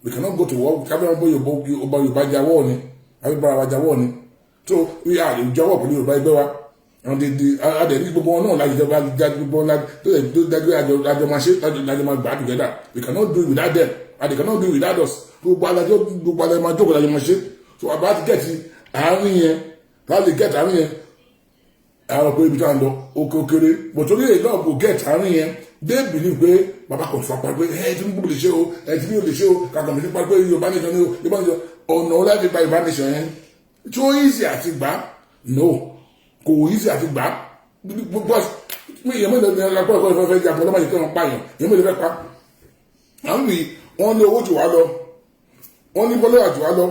we cannot go to war kábíyàn bó Yorùbá jáwọ́ ni àbíbára wa jáwọ́ ni so we are jáwọ́ pẹ̀lú Yorùbá ẹgbẹ́ wa adẹ̀rí gbogbo wọn náà láti jọba gbogbo wọn tó dájú àjọ máa ṣe lájọ máa gbà together we cannot do it without them and they cannot do it without us gbogbo alájọ máa jókòó lájọ máa ṣe so àbá ti gẹ̀ẹ́tì àárín yẹn láti gẹ̀ẹ́tì àárín yẹn àwọn pé ibi tí a ń lọ òkèrè bọ̀tọ́lé èyí náà kò get àárín yẹn they believe pé bàbá kan fapá pé Tinubu lè ṣe o Tinubu lè ṣe o kàkà mi nípa pé Yorùbá nation ni o Yorùbá nation ọ̀nà láti gba Yorùbá nation yẹn tí ó easy àti gbà no kò easy àti gbà gbogbo èèyàn mélòó ni ẹ̀ka pọ̀ ẹ̀kọ́ ìfẹ́ jà pọ̀ lọ́mọdé kí wọ́n pààyàn èèyàn mélòó fẹ́ pa àwọn yìí wọ́n ní owó jù wá lọ wọ́n ní bọ́lá jù wá lọ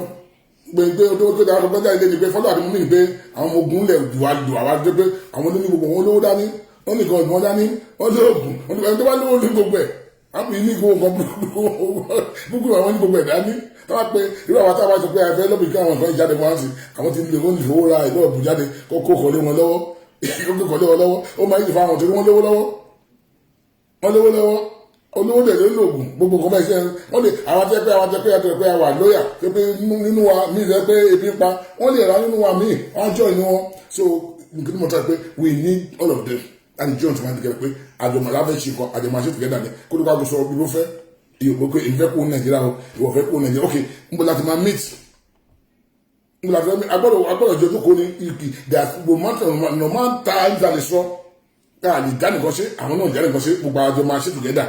gbẹ̀ngbẹ̀ odò tó dára gbọ́dọ̀ ilé ni pé fọ́lọ́ àdúgbò mi ni pé àwọn ọmọ ogun lẹ̀ dùwà wá jẹ́ pé àwọn olóní gbogbo wọn olówó dání wọ́n nìkan ìbọn dání wọ́n lé ògùn wọ́n tó bá lówó ní gbogbo ẹ̀ àpò yìí ní gbogbo gbogbo àwọn ní gbogbo ẹ̀ dání wọ́n pé irú àwọn táwọn sọ pé àfẹ́ lọ́bì kí àwọn nǹkan ìjáde wọn sí àwọn ti lè wọ́n fowó ra ìlú ọ̀bùn jáde kókó kọ́lé wọn lọ́wọ́ ó máa ń yìí fún àwọn tó ní wọ́n lówó lọ́wọ́ olówó lè lé lògùn gbogbo nǹkan báyìí sẹ́yìn wọ́n lè àwọn tẹ́pẹ́ àwà lóyà pé nínú wa mí rẹ pé ebi ń pa wọ́n lè ra nínú wa mí wọ́n jọ ìní wọn so nǹkan mọ̀ tó pé we need all of them and join together together pé àjọmọ̀ láfẹ́ ṣe kan àjọmọ̀ àṣẹ together ni kó ló bá gbé sọ bí ló fẹ́ ìyókò pé ìfẹ́ kó Nàìjíríà o ìwọ̀ fẹ́ kó Nàìjíríà ok ń bọ̀ láti máa meet ń bọ̀ láti máa agbọ́dọ̀ jọ tó kó ní ìkì that no man times and so lè dá nìkan ṣe àwọn náà jẹ́ nìkan ṣe gbogbo àjọ máa ṣe together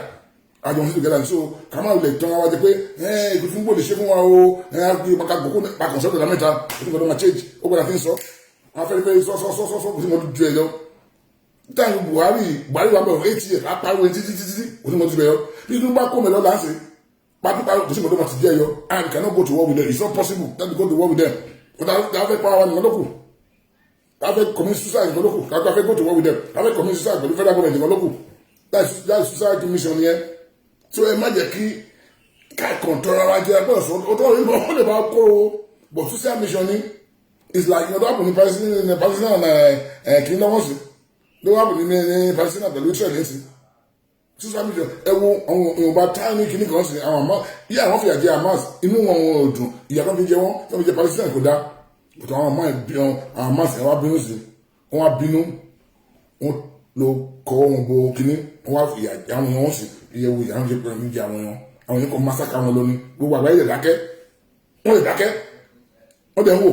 àjọ wọn ṣe together so ká máa lè tán wá jẹ pé ìgbì fún gbòdì ṣe fún wa o gbogbo pàkàn sọ́dọ̀ lámẹ́ta ó ti gbọdọ̀ máa change ó gbọdọ̀ fi ń sọ wọn fẹ́ fẹ́ sọ́sọ́sọ́sọ́ kò sí mọ́ ju ẹ̀ lọ táyì Buhari wà bẹ̀rẹ̀ 8 years apariwo títí kò sí mọ́ ju ẹ̀ lọ bí inú bá kó mẹ́lọ́ láǹṣe pápápá kò sí mọ́ tó máa ti jẹ́ yọ and cannot go to war with them it's not possible that we go to war with them but that fẹ́ pa wa nìkan lókù that fẹ́ commit suicide nìkan lókù that fẹ́ go to war with them that fẹ́ commit suicide pẹ̀lú federal government nìkan lókù that's suicide mission yẹn so ẹ má jẹ́ kí káàkiri tọ́ra wa jẹ́ ẹgbẹ́ ọ̀sán ọ̀tọ́ ìlú ọ̀hún lè bá kó o but suicide mission ni it's like you know that happen in Palestine and kìnnìkan wọ́n sì ló wà bùn ní Palestine pẹ̀lú Israel lẹ́sìn suicide mission ẹ wo àwọn Yorùbá táwọn ní kìnnìkan sì àwọn àmọ́ yíyá àwọn fìyà jẹ Hamas inú wọn ò dùn ìyá kan fi jẹ wọn tó fi jẹ Palestine kò dá but àwọn Hamas ẹ wá bínú sí wọn wá bínú wọn ló kọ́ wọn bo kìnnì wọn wá fìyà jẹ àwọn èèyàn wọn sì ìyẹ̀wò ìyá wọn ṣe pẹ̀lú ìjà àwọn èèyàn kan masaka wọn lónìí gbogbo àgbáyé lè dákẹ́ wọ́n lè dákẹ́ wọ́n dẹ̀ ń wò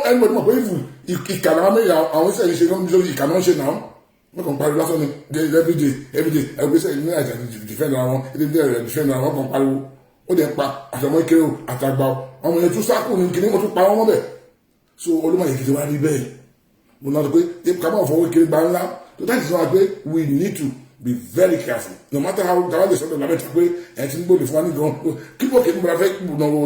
ẹni mọ̀ pé ìfù ìkànnà wọn mẹ́rin àwọn iṣẹ́ ìṣe lórí ìkànnà wọn ṣe náà wọ́n kàn pariwo lásán ni everyday ẹgbẹ́sẹ̀ ní àjà defend ara wọn ẹgbẹ́ defend ara wọn kàn pariwo wọ́n dẹ̀ ń pa àtọmọ́ ìkéré àtàgbà ọmọ yẹn tún sáàkù ní kíní wọ́n tún pa wọ́n mọ́ bẹ̀ so olúmọ yìí kìí wá rí bẹ́ẹ̀ mo náà tó pé ká máa fọwọ́ ìkéré gbá ńlá tó dájú sọ wá pé we need to be very careful no matter how tàwọn lè sọ́dọ̀ lábẹ́ tí pé ẹ̀ ti ń gbòdì fún wa ní gan kí ló kí nígbà fẹ́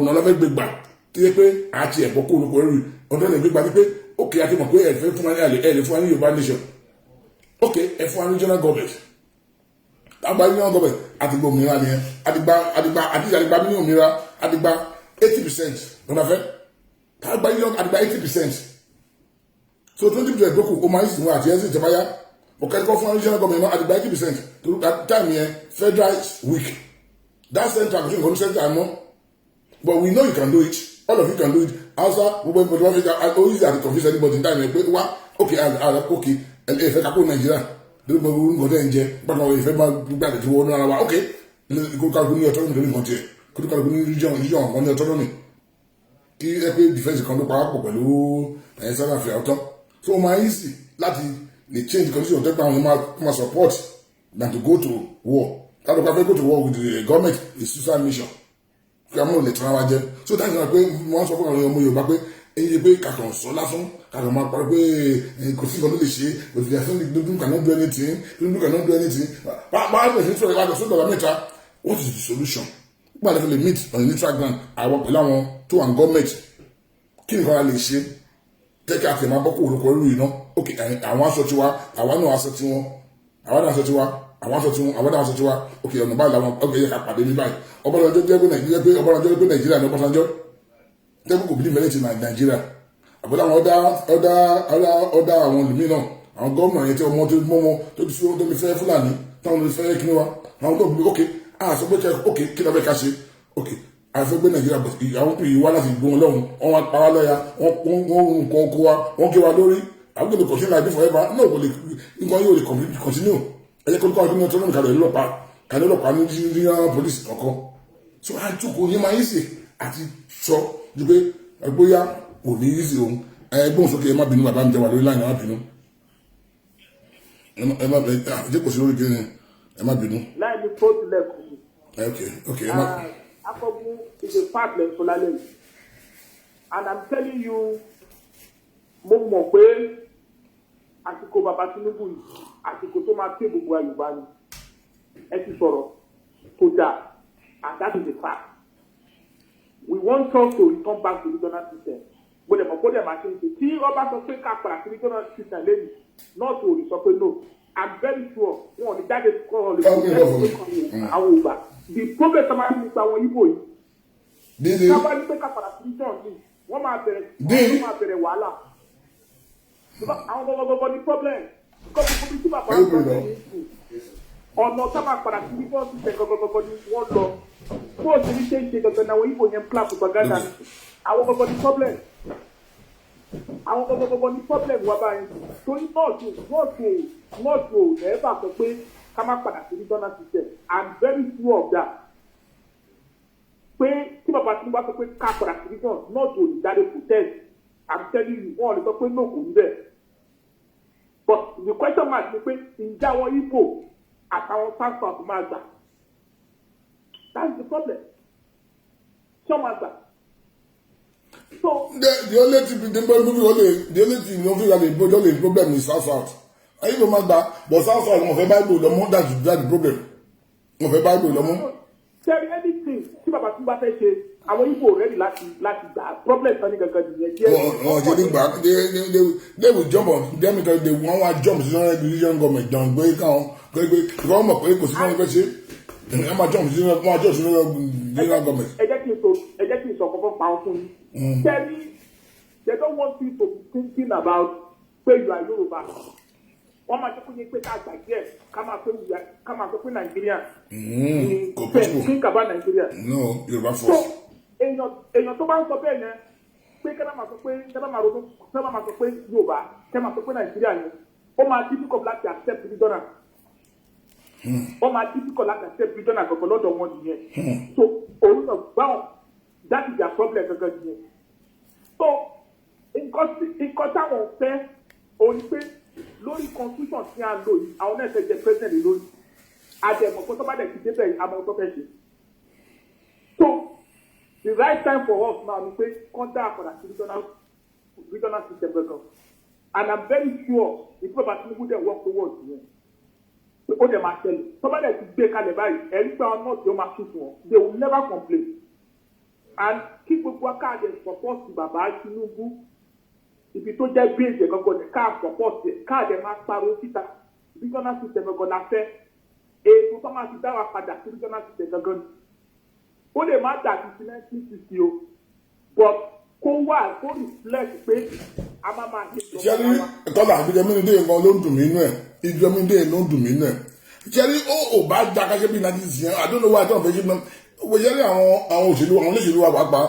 nà lọ́fẹ́ gbé gbà tí yẹ pé àti ẹ̀kọ́ kó olùkọ́ rẹ̀ ọ̀dọ́ lè gbé gbà pé ókè àti mọ̀ pé ẹ̀ fẹ́ fún wa ní àlè ẹ̀ lè fún wa ní Yorùbá nation ókè ẹ̀ fún wa ní regional government àgbà regional government àti gba òmìnira nìyẹn àdìgbà ní òmìnira àdìgbà 80% lọ́nà fẹ́ àgbà 80% so 20% lókù ó máa ń sìn wá àti ẹ̀sìn ìjọba yá ọ̀kẹ́kọ̀ọ́ fún regional government náà àdìgbà 80% to that time yẹn federal week that central between one center and more but we know you can do it all of you can do it Hausa gbogbo ẹgbẹ́ wọn fi ká ó easy àti confuse anybody in time yẹn pé wá okay okay ẹ fẹ́ kápò Nàìjíríà lórí gbogbo nǹkan tẹ́ ń jẹ gbàgbọ́ ìfẹ́ máa gbà àti wọ́n náà wá okay kókàlùkù ní autonomy lórí nǹkan tiẹ̀ kókàlùkù ní region wọn ní autonomy kí ẹ pé defence kan ló parapọ̀ pẹ̀lú South Africa ọ̀tọ̀ so ó máa easy láti lè change condition tó pa àwọn máa support than to go to war láti ọ̀pá fẹ́ go to war with the government is suicide mission kí a mọ̀ lè tán ara jẹ so that's why pé wọ́n sọ fún àwọn ọmọ Yorùbá pé èyí pé kàkàn sọ lásán kàkàn máa parí pé kò sí ìkànnì lè ṣe kò sí ìyàfẹ́ dúdú cannot do anything dúdú cannot do anything máa bẹ̀rẹ̀ sí sọ̀rọ̀ ìwádìí sọ́dọ̀ mẹ́ta what is the solution nígbà tí a fi lè meet on the neutral ground àwọn pẹ̀lú àwọn tó wà ní gọ́ọ̀mẹ̀ntì kí nìkan a lè ṣe tẹ́kẹ́ àti máa bọ́kọ̀ orúkọ orí iná ok àwọn aṣọ tiwa àwọn náà aṣọ tiwọn àwọn náà aṣọ tiwa àwọn aṣọ tiwọn àwọn náà aṣọ tiwa ok ọ̀nà báyìí làwọn ọgbẹ́ yẹ ká pàdé ní báyìí Ọbásanjọ́ jẹ́ pé Nàìjíríà pé Ọbásanjọ́ pé Nàìjíríà ní Ọbásanjọ́ tẹ́kù kò bí mẹ́rin ti Nàìjíríà àbúrò àwọn ọ̀dà àwọn olùmí náà àwọn gómìnà yẹn tí ọmọ tó mọ́ wọn tó ti fẹ́ Fúlàní táwọn lè fẹ́ kí ni wa àwọn tó bí ok sọ pé ok kí ló fẹ́ ká ṣe ok àfẹ́gbẹ́ Nàìjíríà àwọn pè é wá láti gbóhùn lọ́hùn wọn wá pa wá lọ́ya wọ́n nǹkan oko wa wọ́n gé wa lórí àwọn kò lè continue like this forever no kò lè nǹkan yóò lè continue ẹ̀yẹ kó lùkọ́ ọdún autonomy kalẹ̀ ọlọ́pàá ní regional police kọ̀ọ̀kan so àjòkò yẹn máa yí sí àti sọ ju pé bóyá kò ní yí sí òun ẹgbọ́n sókè ẹ má bínú bàbá mi jẹ́ wà lórí láìní ẹ má bínú ẹ má bínú jẹ́ kò sí lórí kí ni ẹ má bínú. láìní fóòtù lẹ́kọ̀ọ́. ok ẹ má. Akogun is a part of Solalem. And I'm telling you, mo mọ̀ pé àsìkò bàbá Tinubu yìí, àsìkò tó máa ké gbogbo Yorùbá ni. Ẹ ti sọ̀rọ̀ kódà, and that is a fact. We want us to return back to the regional system. But the Mokode machine say, tí ọba sọ pé ká padà sí regional system lẹ́yìn, not to sọ pé no. I'm very sure wọn ò ní jáde kọ́ ọ lè fún àwọn ògbà. The problem tó máa ń nípa àwọn Igbo yìí. Sábà ní pé ká padà sí region yìí, wọ́n máa bẹ̀rẹ̀ wàhálà. Àwọn gbogbo ní problem. Kọ́ gbogbo bí tí bàbá ń sọ ní ìsìn. Ọ̀nà tá máa padà sí regional system gbogbo ní wọ́n lọ. Bó o ti ní ṣe ń ṣe gangan náà àwọn Igbo yẹn plan propaganda. Àwọn gbogbo ní problem. Àwọn gbogbo ní problem wà báyìí. Torí nọ́ọ̀tù ẹ̀ẹ́bà sọ pé ká má padà sí regional system. I'm very sure of that. Pé tí bàbá tí wọ́n sọ pé ká padà sí region nọ́ọ̀tù olùdarí protest. I'm telling you wọ́n lè sọ pé no kò ní bẹ́ẹ̀. but the question mark ni pé ǹjẹ́ àwọn Igbo àtàwọn South máa gbà. That's the problem. Ṣé máa gbà? So the only thing the only thing you feel like the only problem is South. I even máa gbà but South wọn fẹ́ Bible lọ́mọ that's the problem. Wọn fẹ́ Bible lọ́mọ. Tell anything tí bàbá tí bá fẹ́ ṣe àwọn Igbo ready láti gbà problem tán ní gangan nìyẹn jẹ́. Ṣe ní gbà they will jump on them because they wan jump sí ọ̀rẹ́ religion government dàn gbé káwọn gbé ìkọ́ mọ̀ pé kò sí fún ẹgbẹ́ ṣe ẹ máa jump sí religion government. Ẹ jẹ́ kí n sọ kọ́kọ́ pa ọkùn yìí. Tell me they don't want you to be thinking about pé you are Yoruba. Wọ́n máa jẹ́ kó yẹ pé ká gbàgbé ẹ̀ ká máa pé Nàìjíríà. Think about Nigeria. No, Yorùbá first. So èèyàn tó bá ń sọ bẹ́ẹ̀ yẹn pé kẹ́lá máa sọ pé Yorùbá kẹ́ máa sọ pé Nàìjíríà yẹn ó máa difficult láti accept regional. Ó máa difficult láti accept regional gbọ̀gbọ̀ lọ́dọ̀ wọn nìyẹn. So òun náà báwọn that is their problem gangan nìyẹn. So nǹkan táwọn fẹ́ òun pé lórí constitution tí a lò yìí àwọn náà fẹ́ jẹ president lórí àdèmọ̀ kó tó bá dẹ̀ ti débẹ̀ àmọ́ tó fẹ́ ṣe. So the right time for us now is to contact for the regional system record. And I'm very sure the people that people that work towards here, people they must tell you. Somebody that is big and by every time not your machine for, they will never complain. And keep people card and support the Baba Tinubu. If you don't get big, they're going to card support the card and mass power regional system record affair. Et pour comment tu dois faire la regional system record. Ó lè má dàbí ti 1960 o but kó wà kó reflect pé a máa máa ṣe ìjọba. Ṣé rí tọ́lá ìjọmídé nǹkan ló ń dùn mí nù ẹ̀ ìjọmídé ló ń dùn mí nù ẹ̀ ṣé rí ó bá dá káṣẹ́ bí 1960 yẹn I don't know why I don't fẹ́ ṣe náà ó ṣe rí àwọn òṣèlú àwọn olóṣèlú wa pàápàá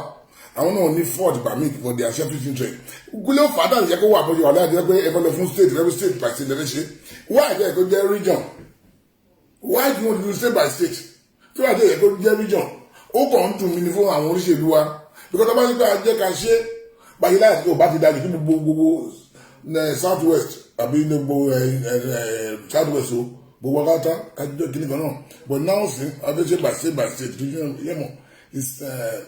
àwọn náà ní ford permit for their selfish interest gúlẹ̀ fàdà ìjẹ́ kó wà bọ́jú wà láti jẹ́ pé ẹ̀fọ́ lọ fún state every state by state lẹ́lẹ́ ṣe why jẹ́ kó jẹ́ region why do you want to do state by state tí wàá jẹ́ kó jẹ́ region ó kàn ń dùn mí ní fún àwọn oríṣèlú wa because ọba nípa jẹ́ ká ṣe báyìí láì tí ò bá ti dájú kí gbogbo south west àbí gbogbo south west o gbogbo akátá kájọ kìíní kan náà but now sí abẹ́ṣe by state yẹ́mọ̀ is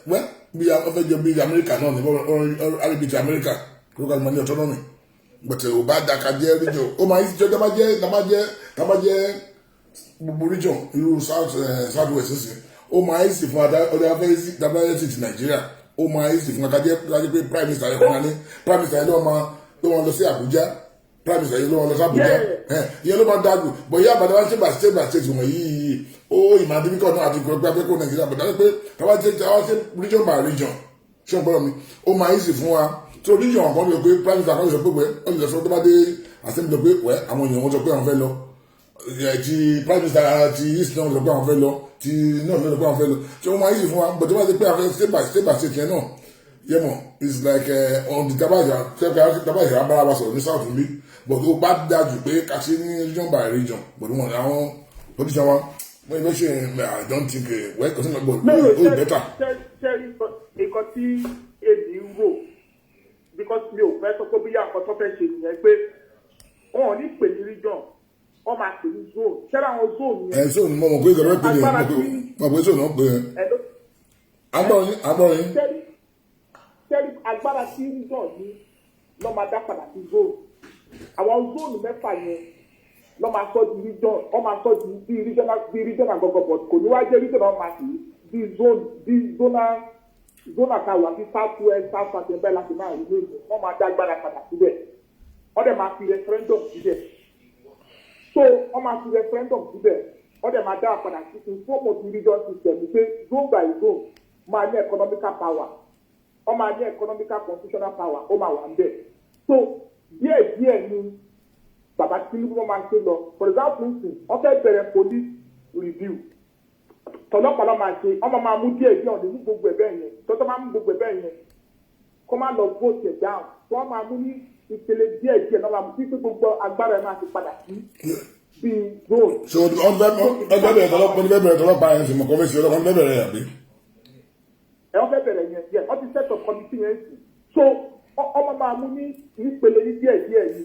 well bí ọfẹ́jọ bí America náà ní rbt America local money autonomy but ò bá dá ká jẹ́ region ó máa ń jẹ́ tábàjẹ́ gbogbo region irú south west sí ó máa ń sì fún ọdẹ afẹ́ dábàáyé ti Nàìjíríà ó máa ń sì fún akájẹ́ pé prime minister yẹn fúnra ní prime minister yẹn ló wọn lọ sí Àbújá prime minister yẹn ló wọn lọ sí Àbújá ìyẹn ló máa ń dájú bọ̀ yá àbàdàn wá state by state wọ̀nyí yìí ó ìmọ̀ àdébíkọ̀ náà àti ìkọ̀rọ̀ pé akẹ́kọ̀ọ́ Nàìjíríà bọ̀ dájú pé káwá ṣe region by region ṣé o gbọ́dọ̀ mi ó máa ń sì fún wa tó region kan lè pé prime minister kan lè sọ pé wẹ́ ó lè sọ tó bá dé assembly pé wẹ́ àwọn èèyàn wọn sọ pé àwọn fẹ́ lọ ti prime minister ti east náà lọ pé àwọn fẹ́ lọ ti náà lọ pé àwọn fẹ́ lọ ṣé wọ́n máa yí fún wa but wọ́n ti pé àwọn step by state yẹn náà yẹ mọ̀ it's like on the tabajà abára wa sọ̀rọ̀ ní south mi but ó bá dájú pé ká ṣe ní region by region but wọn àwọn politician wa wọ́n yẹ ṣe I don't think well kò sí náà but ó better. ṣe nǹkan tí èdè ń rò because mi ò fẹ́ sọ pé bí yàtọ̀ tó fẹ́ ṣe nìyẹn pé wọn ò ní pè ní region wọ́n máa pè ní zone ṣẹ́ra àwọn zone yẹn. Zone mo mọ̀ pé ìgbàlódé pè ní mo pè zone náà pè é. agbọ́rin. ṣẹ́rí agbára tí region ní lọ́ máa dá padà sí zone àwọn zone mẹ́fà yẹn lọ́ máa sọ di region wọ́n máa sọ di regional gọ́gọ́ but kò ní wá jẹ́ regional máa sì di zone àtàwọn àti south west south south ẹ̀ bẹ́ẹ̀ láti máa rí lóyún wọ́n máa dá agbára padà síbẹ̀ wọ́n dẹ̀ máa fi referendum síbẹ̀. So wọ́n máa fi referendum síbẹ̀ wọ́n dẹ̀ máa dára padà sí in form of religion system ṣe zone by zone máa ní economical power wọ́n máa ní economical constitutional power ó máa wà ń bẹ̀. So díẹ̀ ni bàbá Tinubu wọ́n máa ṣe lọ for example wọ́n fẹ́ bẹ̀rẹ̀ police review tọ́lọ́pàá lọ́ máa ṣe wọ́n máa mú díẹ̀ ọ̀dẹ̀ ní gbogbo ẹ̀bẹ̀ yẹn tọ́tọ́ máa mú gbogbo ẹ̀bẹ̀ yẹn kó má lọ vote ẹ̀ down wọ́n máa mú ní ìpele díẹ̀ náà máa mú títí gbogbo agbára ẹ̀ máa ti padà sí bíi zone. So ọdún bẹ̀rẹ̀ tọ́lọ́pàá yẹn sì mọ̀ kọ́ fẹ́ẹ́ ọdún bẹ̀rẹ̀ yàgbé. wọ́n fẹ́ bẹ̀rẹ̀ yẹn wọ́n ti set up committee yẹn sí so ọmọ máa mú ní ìpele ní díẹ̀ yìí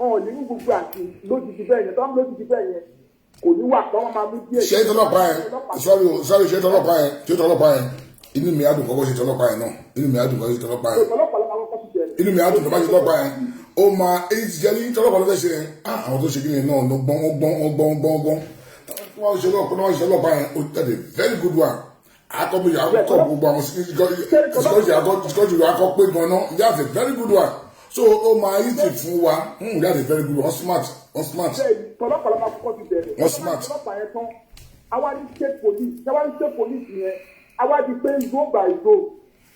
ọ̀ ní gbogbo àti lójijì bẹ́ẹ̀ yẹn tó ń lójijì bẹ́ẹ̀ yẹn kò ní wà pọ́n máa mú díẹ̀. ṣé tọ́lọ́pàá yẹn sọ́rí ṣé tọ́lọ́pàá yẹn inú mi adùn kọ́kọ́ ṣe tọ́lọ́pàá yẹn náà inú mi adùn kọ́kọ́ ṣe tọ́lọ́pàá yẹn inú mi adùn kọ́kọ́ ṣe tọ́lọ́pàá yẹn ó máa èyí ti jẹ́ ní tọ́lọ́pàá ló fẹ́ ṣe yẹn àwọn tó ṣe kí ni náà ló gbọ́n wọ́n ṣe tọ́lọ́pàá yẹn ó tẹ̀lé very good one akọ́bí akọ́ gbogbo àwọn security akọ́ pé gan-an that's a very good one so ó máa easy fún wa that's a very good one smart. tọ́lọ́pàá ló máa kọ́kọ́ ti bẹ̀rẹ̀ wọ́n smart. tọ́lọ́pàá yẹn tán àwa ní state police yẹn àwa di pé zone by zone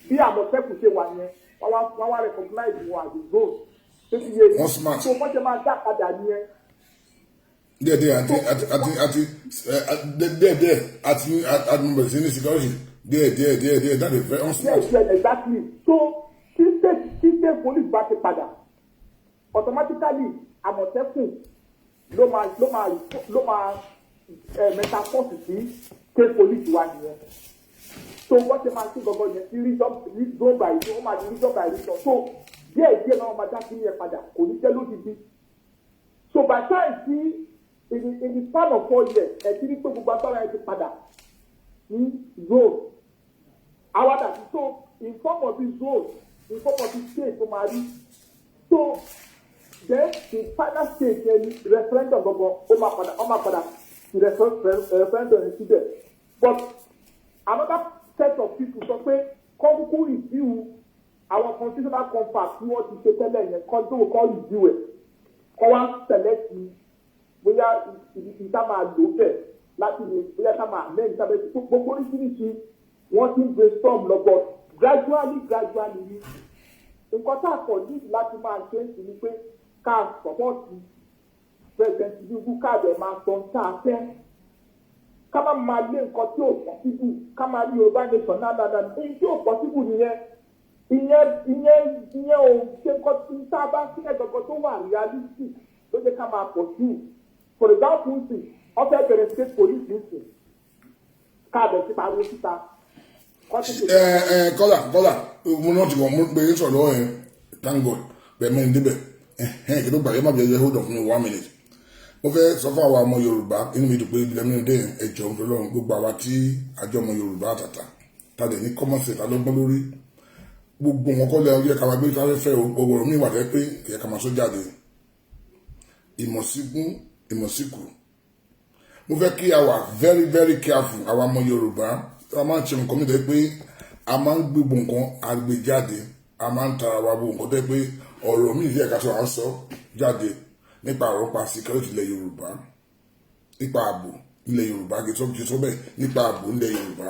bí àmọ̀tẹ́kùn ṣe wà yẹn wọ́n wá recognize wọn as a zone tó ti yé wọ́n smart. so wọ́n ṣe máa dá padà nìyẹn. díẹ̀ àti member sí ní security díẹ̀ that is very unsmart. yes exactly so tí state police bá ti padà automatically àmọ̀tẹ́kùn ló máa metaphors sí state police wa nìyẹn so wọ́n ti máa ṣe gbọ́gbọ́ yẹn sí region by region ó máa di region by region so díẹ̀ náà wọ́n máa dá sí yẹn padà kò ní jẹ́ lódìdí so by time sí in the span of 4 years ẹ̀ ti rí pé gbogbo agbára ẹ̀ ti padà ní zone awada so in form of the zone in form of the state tó máa rí so then the final stage yẹn ni referendum gbogbo ó máa padà sí referendum yẹn síbẹ̀ but another set of people sọ pé kọ́ńkú review àwọn constitutional compact tí wọ́n ti ṣe tẹ́lẹ̀ yẹn kọ́ review ẹ̀ kọ́ wá select bóyá ìta máa lò bẹ̀ láti lè bóyá ká máa mẹ́rin sábẹ́ gbogbo oríṣiríṣi wọ́n ti ń brainstorm lọ́gbọ̀n gradually ni nǹkan tá a kọ̀ ní láti máa ṣe é sí ni pé ká sọ́pọ́ọ̀tì president Tinubu káàdẹ̀ máa sọ tá a fẹ́ ká má máa lé nǹkan tí ò pọ́sibú ká máa rí Yorùbá nation náà èyí tí ò pọ́sibú nìyẹn ìyẹn ò ṣe nǹkan tí tá a bá sílẹ̀ gbọ̀ngàn tó wà realistic ló jẹ́ ká máa pọ̀ sí i for example nsì ọ̀fẹ́ bẹ̀rẹ̀ state police nsì káàdẹ̀ sí pariwo síta. kọ́là mo náà ti wọ̀ mo gbé sọ̀rọ̀ lọ́wọ́ yẹn thank God bẹ́ẹ̀ mẹ́rin débẹ̀ kí ló gbà yẹn má bẹ̀rẹ̀ yẹ hold on fún mi 1 minute. mo fẹ́ sọ fún àwa ọmọ Yorùbá inú mi dùn pé lẹ́mìnira dé ẹ̀jọ̀ ọlọ́run gbogbo àwa tí àjọ ọmọ Yorùbá àtàtà tàdé ní common sense alọ́gbọ́n lórí gbogbo wọn kọ́ lẹ́yìn yẹ ká máa gbé sáfẹ́fẹ́ ọgbọ̀rọ̀ mi wà tẹ́ pé yẹ ká máa sọ jáde ìmọ̀síkún ìmọ̀síkù mo fẹ́ kí a wà very very careful àwa ọmọ Yorùbá a máa ń ṣe nǹkan mi tẹ́ pé a máa ń gbé nǹkan àgbéjáde a máa ń tara wa bó nǹkan tẹ́ pé ọ̀rọ̀ mi ìdí ẹ̀ka tó à ń sọ jáde nípa ọ̀rọ̀ pa security ilẹ̀ Yorùbá nípa ààbò ilẹ̀ Yorùbá kì í sọ bẹ́ẹ̀ nípa ààbò ilẹ̀ Yorùbá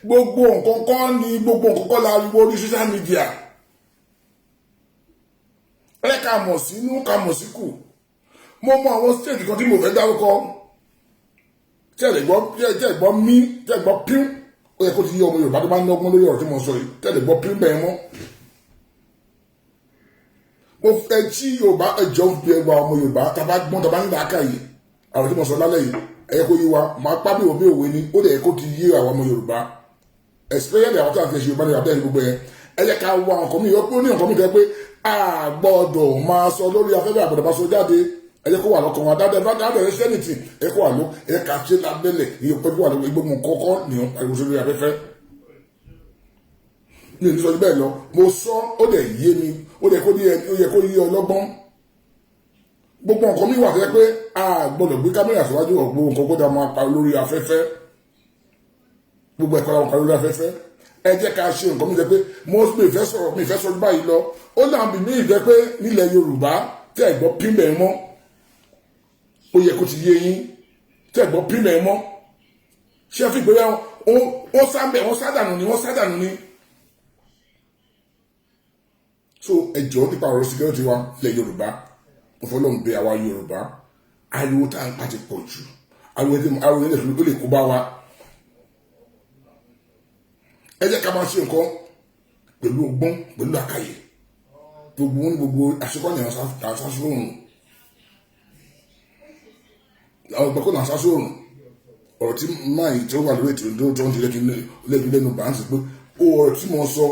gbogbo nǹkan kan ní gbogbo nǹkan kan láriwo ní social media ẹ ká mọ̀ sínú ká mọ̀ síkù mo mọ àwọn state kan tí mo fẹ́ dárúkọ tẹ́lẹ̀ gbọ́ mí tẹ́lẹ̀ gbọ́ pín ó yẹ kó ti yí ọmọ Yorùbá tó bá ń lọ́gbọ́n lórí ọ̀rọ̀ tí mo sọ yìí tẹ́lẹ̀ gbọ́ pín bẹ́ẹ̀ mọ́ mo fẹ́ tí Yorùbá ẹjọ́ fi ẹwà ọmọ Yorùbá tàbá gbọ́n tàbá nílà áká yìí àwọn tí mo sọ lálẹ́ yìí ẹ̀yẹ kó yí wa máa pábí òbí òwe ni ó dẹ̀ kó ti yí àwọn ọmọ Yorùbá especially àwọn tí a fi ṣe Yorùbá ní abẹ́rẹ́ gbogbo yẹn ẹ jẹ́ ká wá nǹkan mi yọ pé ó ní nǹkan mi jẹ́ pé a gbọ́dọ̀ máa sọ lórí afẹ́fẹ́ àgbọ̀dọ̀ bá sọ jáde ẹ jẹ́ kó wà lọ́kàn wa dáadáa bá dáadáa ẹ sẹ́nìtì ẹ kó wà ló ẹ ká ṣe lábẹ́lẹ̀ iye pẹ́ẹ́pẹ́ wà lórí gbogbo kọ́kọ́ nìyẹn pariwo sórí afẹ́fẹ́ mi ò ní sọ bẹ́ẹ̀ lọ mo sọ ó dẹ̀ yé mi ó yẹ kó yé ọlọ́gbọ́n gbogbo nǹkan mi wà fẹ́ pé a gbọ́dọ̀ gbé kámẹ́rà síwájú ọ̀gbọ́n nǹkan gbọ́dọ̀ máa pa lórí afẹ́fẹ́ gbogbo ẹ̀kọ́ la ń pa lórí afẹ́fẹ́ ẹ jẹ́ ká ṣe nǹkan mi jẹ́ pé mi ìfẹ́ sọ̀rọ̀ báyìí lọ ó náà bí mi ìjẹ́ pé nílẹ̀ Yorùbá tẹ́ ẹ̀ gbọ́ pínbẹ̀ mọ́ ó yẹ kó ti yé yín tẹ́ ẹ̀ gbọ́ pínbẹ̀ mọ́ ṣé fi pé wọ́n sádànù ni so ẹjọ́ nípa ọ̀rọ̀ security wa lẹ̀ Yorùbá mo fọlọ́ ń bẹ àwa Yorùbá ariwo tá à ń pa ti pọ̀ jù ariwo ilẹ̀ fún mi ó lè kó bá wa ẹ jẹ́ ká máa ṣe nǹkan pẹ̀lú ọgbọ́n pẹ̀lú àkàyè gbogbo wọn ní gbogbo àṣekọ́ ní àṣàṣòrùn àwọn ìgbàkọ́ ní àṣàṣòrùn ọ̀rọ̀ tí máa yìí tí ó wà lórí ètò ìdúró tó ń ti lẹ́gbẹ̀ẹ́ lẹ́nu bá ń sì pé ó ọ̀rọ̀ tí mo sọ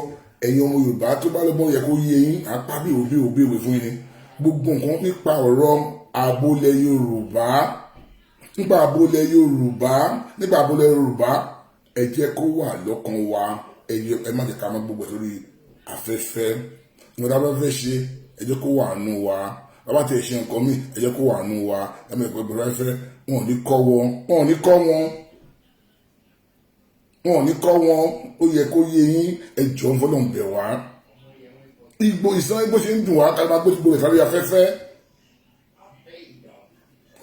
ẹ̀yin ọmọ Yorùbá tó bá lọ́gbọ́n yẹ kó yé yín apá bí òbí òwe fún yín gbogbo nǹkan nípa ọ̀rọ̀ àbólẹ̀ Yorùbá nípa àbólẹ̀ Yorùbá ẹ jẹ́ kó wà lọ́kàn wa ẹ má jẹ́ ká má gbogbo sórí afẹ́fẹ́ ìwọ̀n tá bá fẹ́ ṣe ẹ jẹ́ kó wà nù wa bàbá tí ẹ ṣe nǹkan mi ẹ jẹ́ kó wà nù wa ẹ má jẹ́ kó gbogbo afẹ́fẹ́ wọn ò ní kọ́ wọn ó yẹ kó yé yín ẹ jọ ń fọlọ́ ń bẹ̀ wá ìgbò ìsan igbó ṣe ń dùn wá kárí máa gbé gbogbo ìsáré afẹ́fẹ́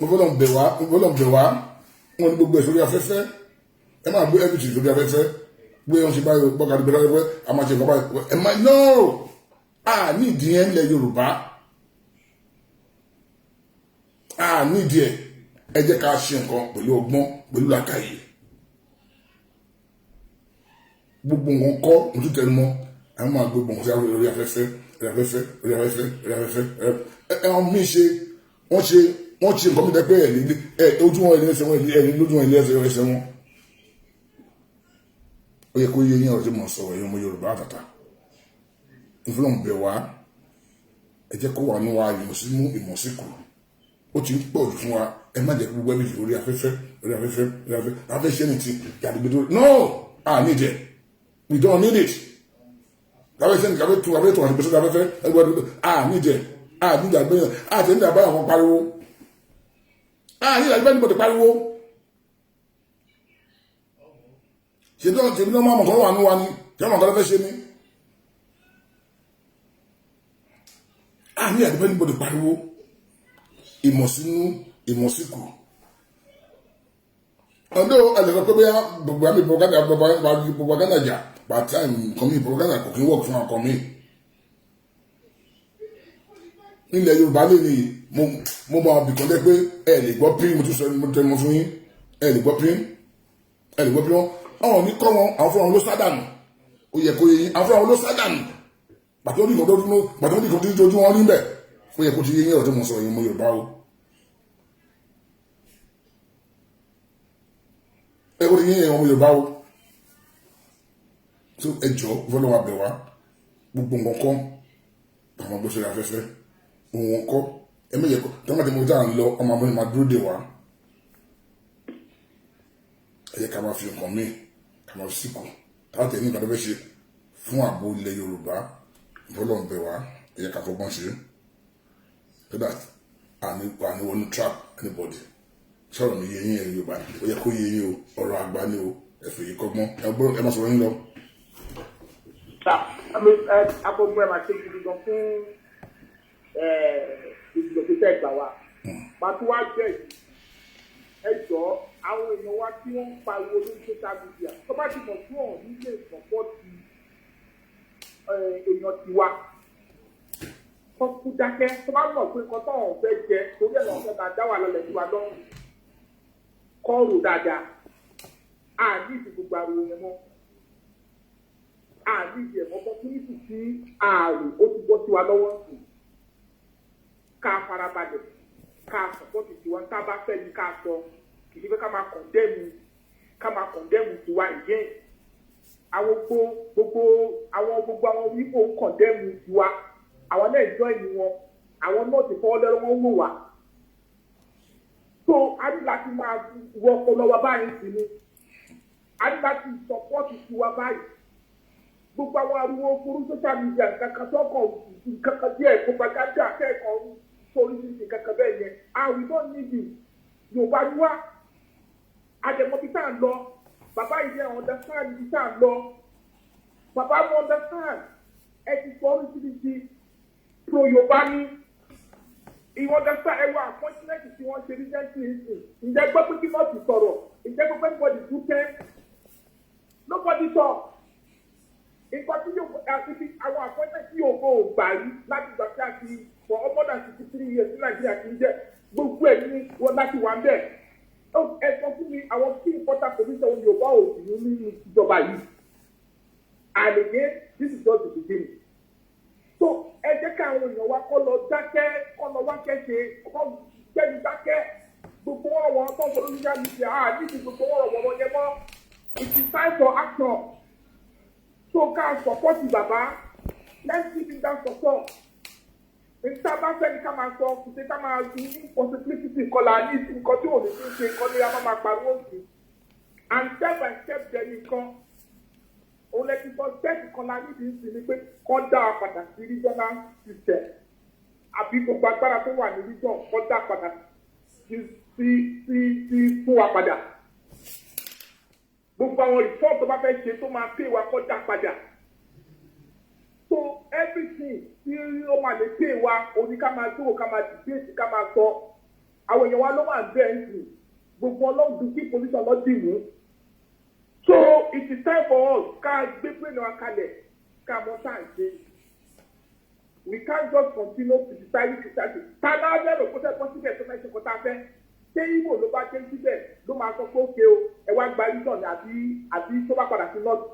mo fọlọ́ ń bẹ̀ wá wọn ní gbogbo ìsórí afẹ́fẹ́ ẹ máa gbé everything sórí afẹ́fẹ́ gbé wọn ṣe báyìí gbọ́kadì gbé afẹ́fẹ́ a máa ṣe nǹkan báyìí ẹ máa no ní ìdí ẹ̀ ńlẹ̀ Yorùbá ní ìdí ẹ̀ ẹ jẹ́ ká ṣe nǹkan pẹ̀lú ọgbọ́n pẹ̀lú làákàyè gbogbo nǹkan kọ́ ojú tẹnu mọ́ àwọn máa gbé gbọ̀ngàn sí orí afẹ́fẹ́ ẹ̀hàn mi ṣe wọ́n ṣe nǹkan mi dẹ́pẹ́ ojú wọn ilé ẹsẹ̀ wọn lójú wọn ilé ẹsẹ̀ wọn ó yẹ kó yé yín ọ̀rọ̀ tí mo sọ ẹ̀yìn ọmọ Yorùbá àtàtà ìfúnlọ́n bẹ̀ wá ẹ jẹ́ kó wà ní wa ìmọ̀símú ìmọ̀síkù ó ti ń pọ̀ jù fún wa ẹ má jẹ́ gbogbo ẹbí orí afẹ́fẹ́ afẹ́fẹ́ ní ti yàdìgbèdò no I need it we don't need it lábẹ́sẹ̀ ní kàwé tún àti pèsè afẹ́fẹ́ ẹgbẹ́ need it need àgbẹ̀yàn àti ní àbáyà wọn pariwo need àgbẹ̀yàn níbo ti pariwo ṣèbí náà máa mọ̀ kọ́ wà ní wa ni kí wọ́n mọ̀ kọ́ lọ́fẹ́ ṣe ni need àgbẹ̀yàn níbo ti pariwo ìmọ̀sínú ìmọ̀síkù ọdún ẹlẹ́gbẹ́ pé bóyá gbogbo àmì propaganda jà by time kọ́mí propaganda kò kí ń work fún ọkọ̀ mi nílẹ̀ Yorùbá lè ní mo máa bìkan jẹ́ pé ẹ lè gbọ́ pín mo tún sọ mo tẹnu fún yín ẹ lè gbọ́ pín wọn àwọn ní kọ́ wọn àwọn fúnra wọn ló sádànù ó yẹ kó yẹ yín àwọn fúnra wọn ló sádànù pàtó ní ìkọ̀ tó ojú wọn rí bẹ̀ ó yẹ kó ti yé yín ọ̀rọ̀ tó mọ̀ sọ yín mo Yorùbá o ẹ kó ti yé yín ọmọ Yorùbá o tó ẹ jọ fọlọ́wọ́ abẹ wá gbogbo nǹkan kọ́ àwọn agbésọ̀rọ̀ afẹ́fẹ́ òun kọ́ ẹ méje kọ́ tọ́mọ̀tì mo dáa ń lọ ọmọ abọ́ni máa dúró dè wá ẹ yẹ ká máa fi nǹkan míì ká máa fi síkù táwọn tẹ̀ ní ìgbàdàn fẹ́ ṣe fún ààbò ilẹ̀ Yorùbá fọlọ́ ń bẹ wá ẹ yẹ ká fọgbọ́n ṣe so that àní wọnú trap anybody sọ̀rọ̀ mi yé yín ẹ̀ Yorùbá ó yẹ kó yé yín o ọ̀rọ̀ àgbà ni o ẹ̀fẹ̀ yìí kọ́gbọ́n ẹ má sọ̀rọ̀ yín lọ. Akọ̀gbọ́n ẹ̀ máa ṣe gidi gan fún ìgbìlọ̀pẹ̀tẹ̀ ìgbà wa. Màtí wá jẹ́ ẹ jọ àwọn èèyàn wa tí wọ́n ń pariwo lórí social media tó bá ti mọ̀ fún ọ̀hún nílé ìsọ̀pọ̀ ti èèyàn tiwa. Kọ́ kú dákẹ́ tó bá mọ̀ pé nǹkan tó ọ̀hún fẹ́ jẹ torí ẹ̀ lọ́wọ́ fẹ́ máa dá wà lọ́lẹ̀ tiwa lọ́rùn. Kọ́ rò dáadáa. Àní ìdìbò ariwo yẹn mọ́. Àní ìdìbò opportunity tí ààrùn ó ti bọ́ sí wa lọ́wọ́ sí. Ká farabalẹ̀ ká sọ̀pọ̀tì tiwa tá a bá fẹ́ ní ká sọ kì í ṣe pé ká máa kọ̀ndẹ́mù tiwa ìyẹn. Àwọn gbogbo àwọn wípò kọ̀ndẹ́mù tiwa àwọn náà jọ ìní wọn àwọn náà ti fọwọ́ lẹ́rọ wọn wò wá. So a ní láti máa wọ ọpọlọ wa báyìí sí ni. A ní láti sọpọ́tì tiwa báyìí gbogbo àwọn ariwo fúru social media nǹkan tó kàn nǹkan díẹ̀ propaganda akẹ́kọ̀ọ́ sórí ní nǹkan bẹ́ẹ̀ yẹn we don't need it Yorùbá ni wá àjẹmọ́bí tá à ń lọ bàbá yìí ẹ̀ understand ibi tá à ń lọ bàbá mo understand ẹ ti sọ oríṣiríṣi pro Yorùbá ní ìwọ̀n understand ẹ wọ appointment tí wọ́n ṣe recently ǹjẹ́ gbọ́ pé kí wọ́n ti sọ̀rọ̀ ǹjẹ́ gbọ́ pé anybody do ten nobody talk nǹkan tí yóò àti àwọn appointment tí yóò kó gbà yìí láti gbà tí a ti for more than 63 years ní Nàìjíríà ti ń jẹ́ gbogbo ẹ̀ ní wọn láti wà ń bẹ̀ ẹ sọ fún mi àwọn tí important position wọn Yorùbá ò sì ní nínú ìjọba yìí and again this is just the beginning so ẹ jẹ́ ká àwọn èèyàn wa kọ́ lọ dákẹ́ kọ́ lọ wá kẹ́sẹ̀ kọ́ gbẹ́ni dákẹ́ gbogbo wọn tó ń sọ lórí yàrá ìṣe níbi gbogbo wọn yẹn mọ́ it is time for action so ká support bàbá let's give him that support níta bá fẹ́ ní ká máa sọ kùsẹ ká máa ní possibility kọlà ní nǹkan tí ò ní fi ṣe nǹkan ní a máa pariwo sí and step by step jẹ́ nìkan òun lè ti sọ step kan la nídìí sí ni pé kọ́ dá a padà sí regional system àbí gbogbo agbára tó wà ní region kọ́ dá a padà sí fún wa padà gbogbo àwọn reform tó bá fẹ́ ṣe tó máa pè wá kọ́ dá a padà. So everything tí ó máa lè pè wá òní ká máa tó ká máa debate ká máa sọ àwọn èèyàn wa ló máa bẹ́ẹ̀ ń sìn gbogbo ọlọ́dún kí position lọ́dún mú. So it is time for us ká gbé pẹ̀lú àkàlẹ̀ ká mọ tá à ń ṣe. We can't just continue criticizing. Tàbí abẹ́rẹ́ kó tẹ́ kọ́ síbẹ̀ tó fẹ́ ṣe kó tá a fẹ́. Ṣé Igbo ló bá dé síbẹ̀ ló máa sọ pé ókè o ẹ wá gba region àbí tó bá padà sí north.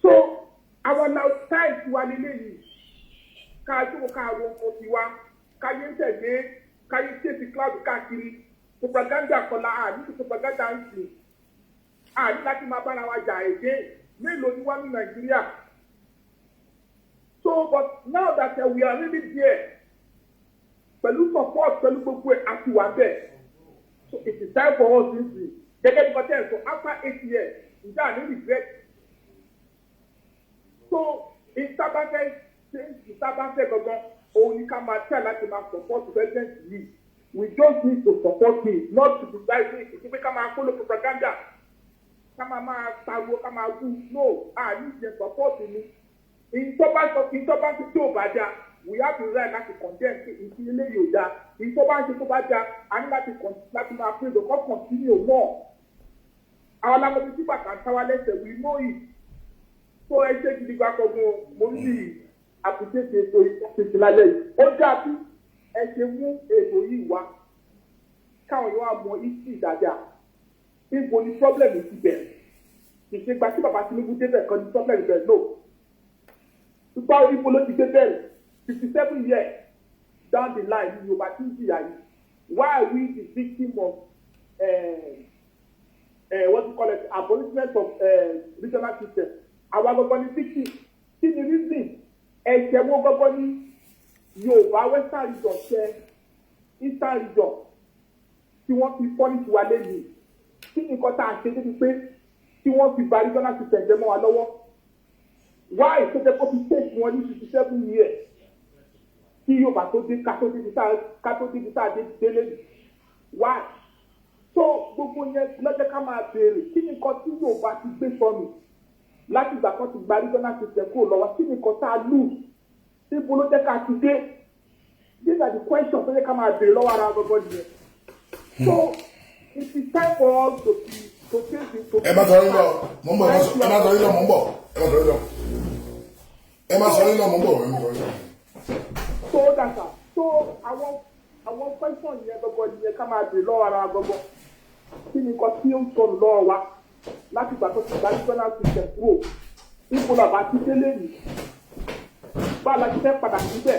So àwọn outside tiwa nílé yìí káàdùn káàrọ̀ ọkọ̀ tiwa káyé ń tẹ̀lé káyé tẹ̀sí cloud káàkiri propaganda kọlá àní propaganda ń sìn àní láti máa bára wa jà èdè mélòó ni wá ní Nàìjíríà. So but now that we are really there pẹ̀lú support pẹ̀lú gbogbo ẹ̀ àti wà bẹ́ẹ̀ so it is time for us to see gẹ́gẹ́ bí kọ́tẹ́ so after 8 years ǹjẹ́ àní regret. So ìtabafẹ́ gangan òun ni ká máa tẹ̀ láti máa support president yìí we just need to support him not to criticize him ìdí pé ká máa follow propaganda ká máa pariwo ká máa wú no ní ìjẹ support mi ìtọ́ba tí ò bá dá we have the right láti condemn pé ìfilélé yóò dá ìtọ́ba ṣe tó bá dá a ní láti máa pray the God continue more àwọn alámọ̀tí tí bàtà ń sáwá lẹ́sẹ̀ we know it. So ẹ ṣe gidi gba kọ̀ọ̀kan mo ń bí àpèjẹ́sẹ̀ ètò ìṣẹ̀ṣẹ̀ lálẹ́ yìí. Ó dàbí ẹ ṣe mú ètò yìí wá káwọn yóò wá mọ ìsì dáadáa. Ibo ni problem ti bẹ̀rẹ̀. Ìṣègbà tí bàbá Tinubu débẹ̀ kan ní problem bẹ̀rẹ̀ no. Ṣùgbọ́n ibo ló ti dé bẹ̀rẹ̀ 57 years down the line ní Yorùbá tí ń jìyà yìí. Why are we the victim of what you call it abolishment of regional system? Àwa gbogbo ní fíkì kí ni reason ẹ̀jẹ̀ wo gbogbo ní Yorùbá western region ṣe eastern region tí wọ́n fi pọ́nìtì wa lẹ́yìn kí ni nǹkan tá a ṣe débi pé tí wọ́n fi ba regional system jẹ́ mọ́ wa lọ́wọ́ why ìṣẹ́jẹ́ kó fi take wọn ní 57 years kí Yorùbá tó dé ká tó dé bí sáà délé why so gbogbo yẹn lọ́jọ́ ká máa béèrè kí ni nǹkan tí Yorùbá ti gbé sọnù láti ìgbà kan ti gba regional system kúrò lọ́wọ́ kí ni nǹkan tá a lù síbo ló jẹ́ ká ti dé these are the questions tó yẹ ká máa béèrè lọ́wọ́ ara gbogbo nìyẹn so it is time for us to face it. ẹ má sọ yín lọ mò ń bọ̀ ẹ má sọ yín lọ mò ń bọ̀ ẹ má sọ yín lọ mò ń bọ̀. so data so àwọn question yẹn gbogbo nìyẹn ká máa béèrè lọ́wọ́ ara gbogbo kí ni nǹkan tí ó ń sọnù lọ́wọ́ wa láti ìgbà tó ti gba regional system kúrò ipò làbá ti délé nì bá a la ti fẹ́ padà síbẹ̀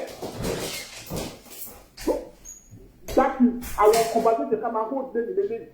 láti àwọn conversation ká máa hold lé nílé lẹ́yìn.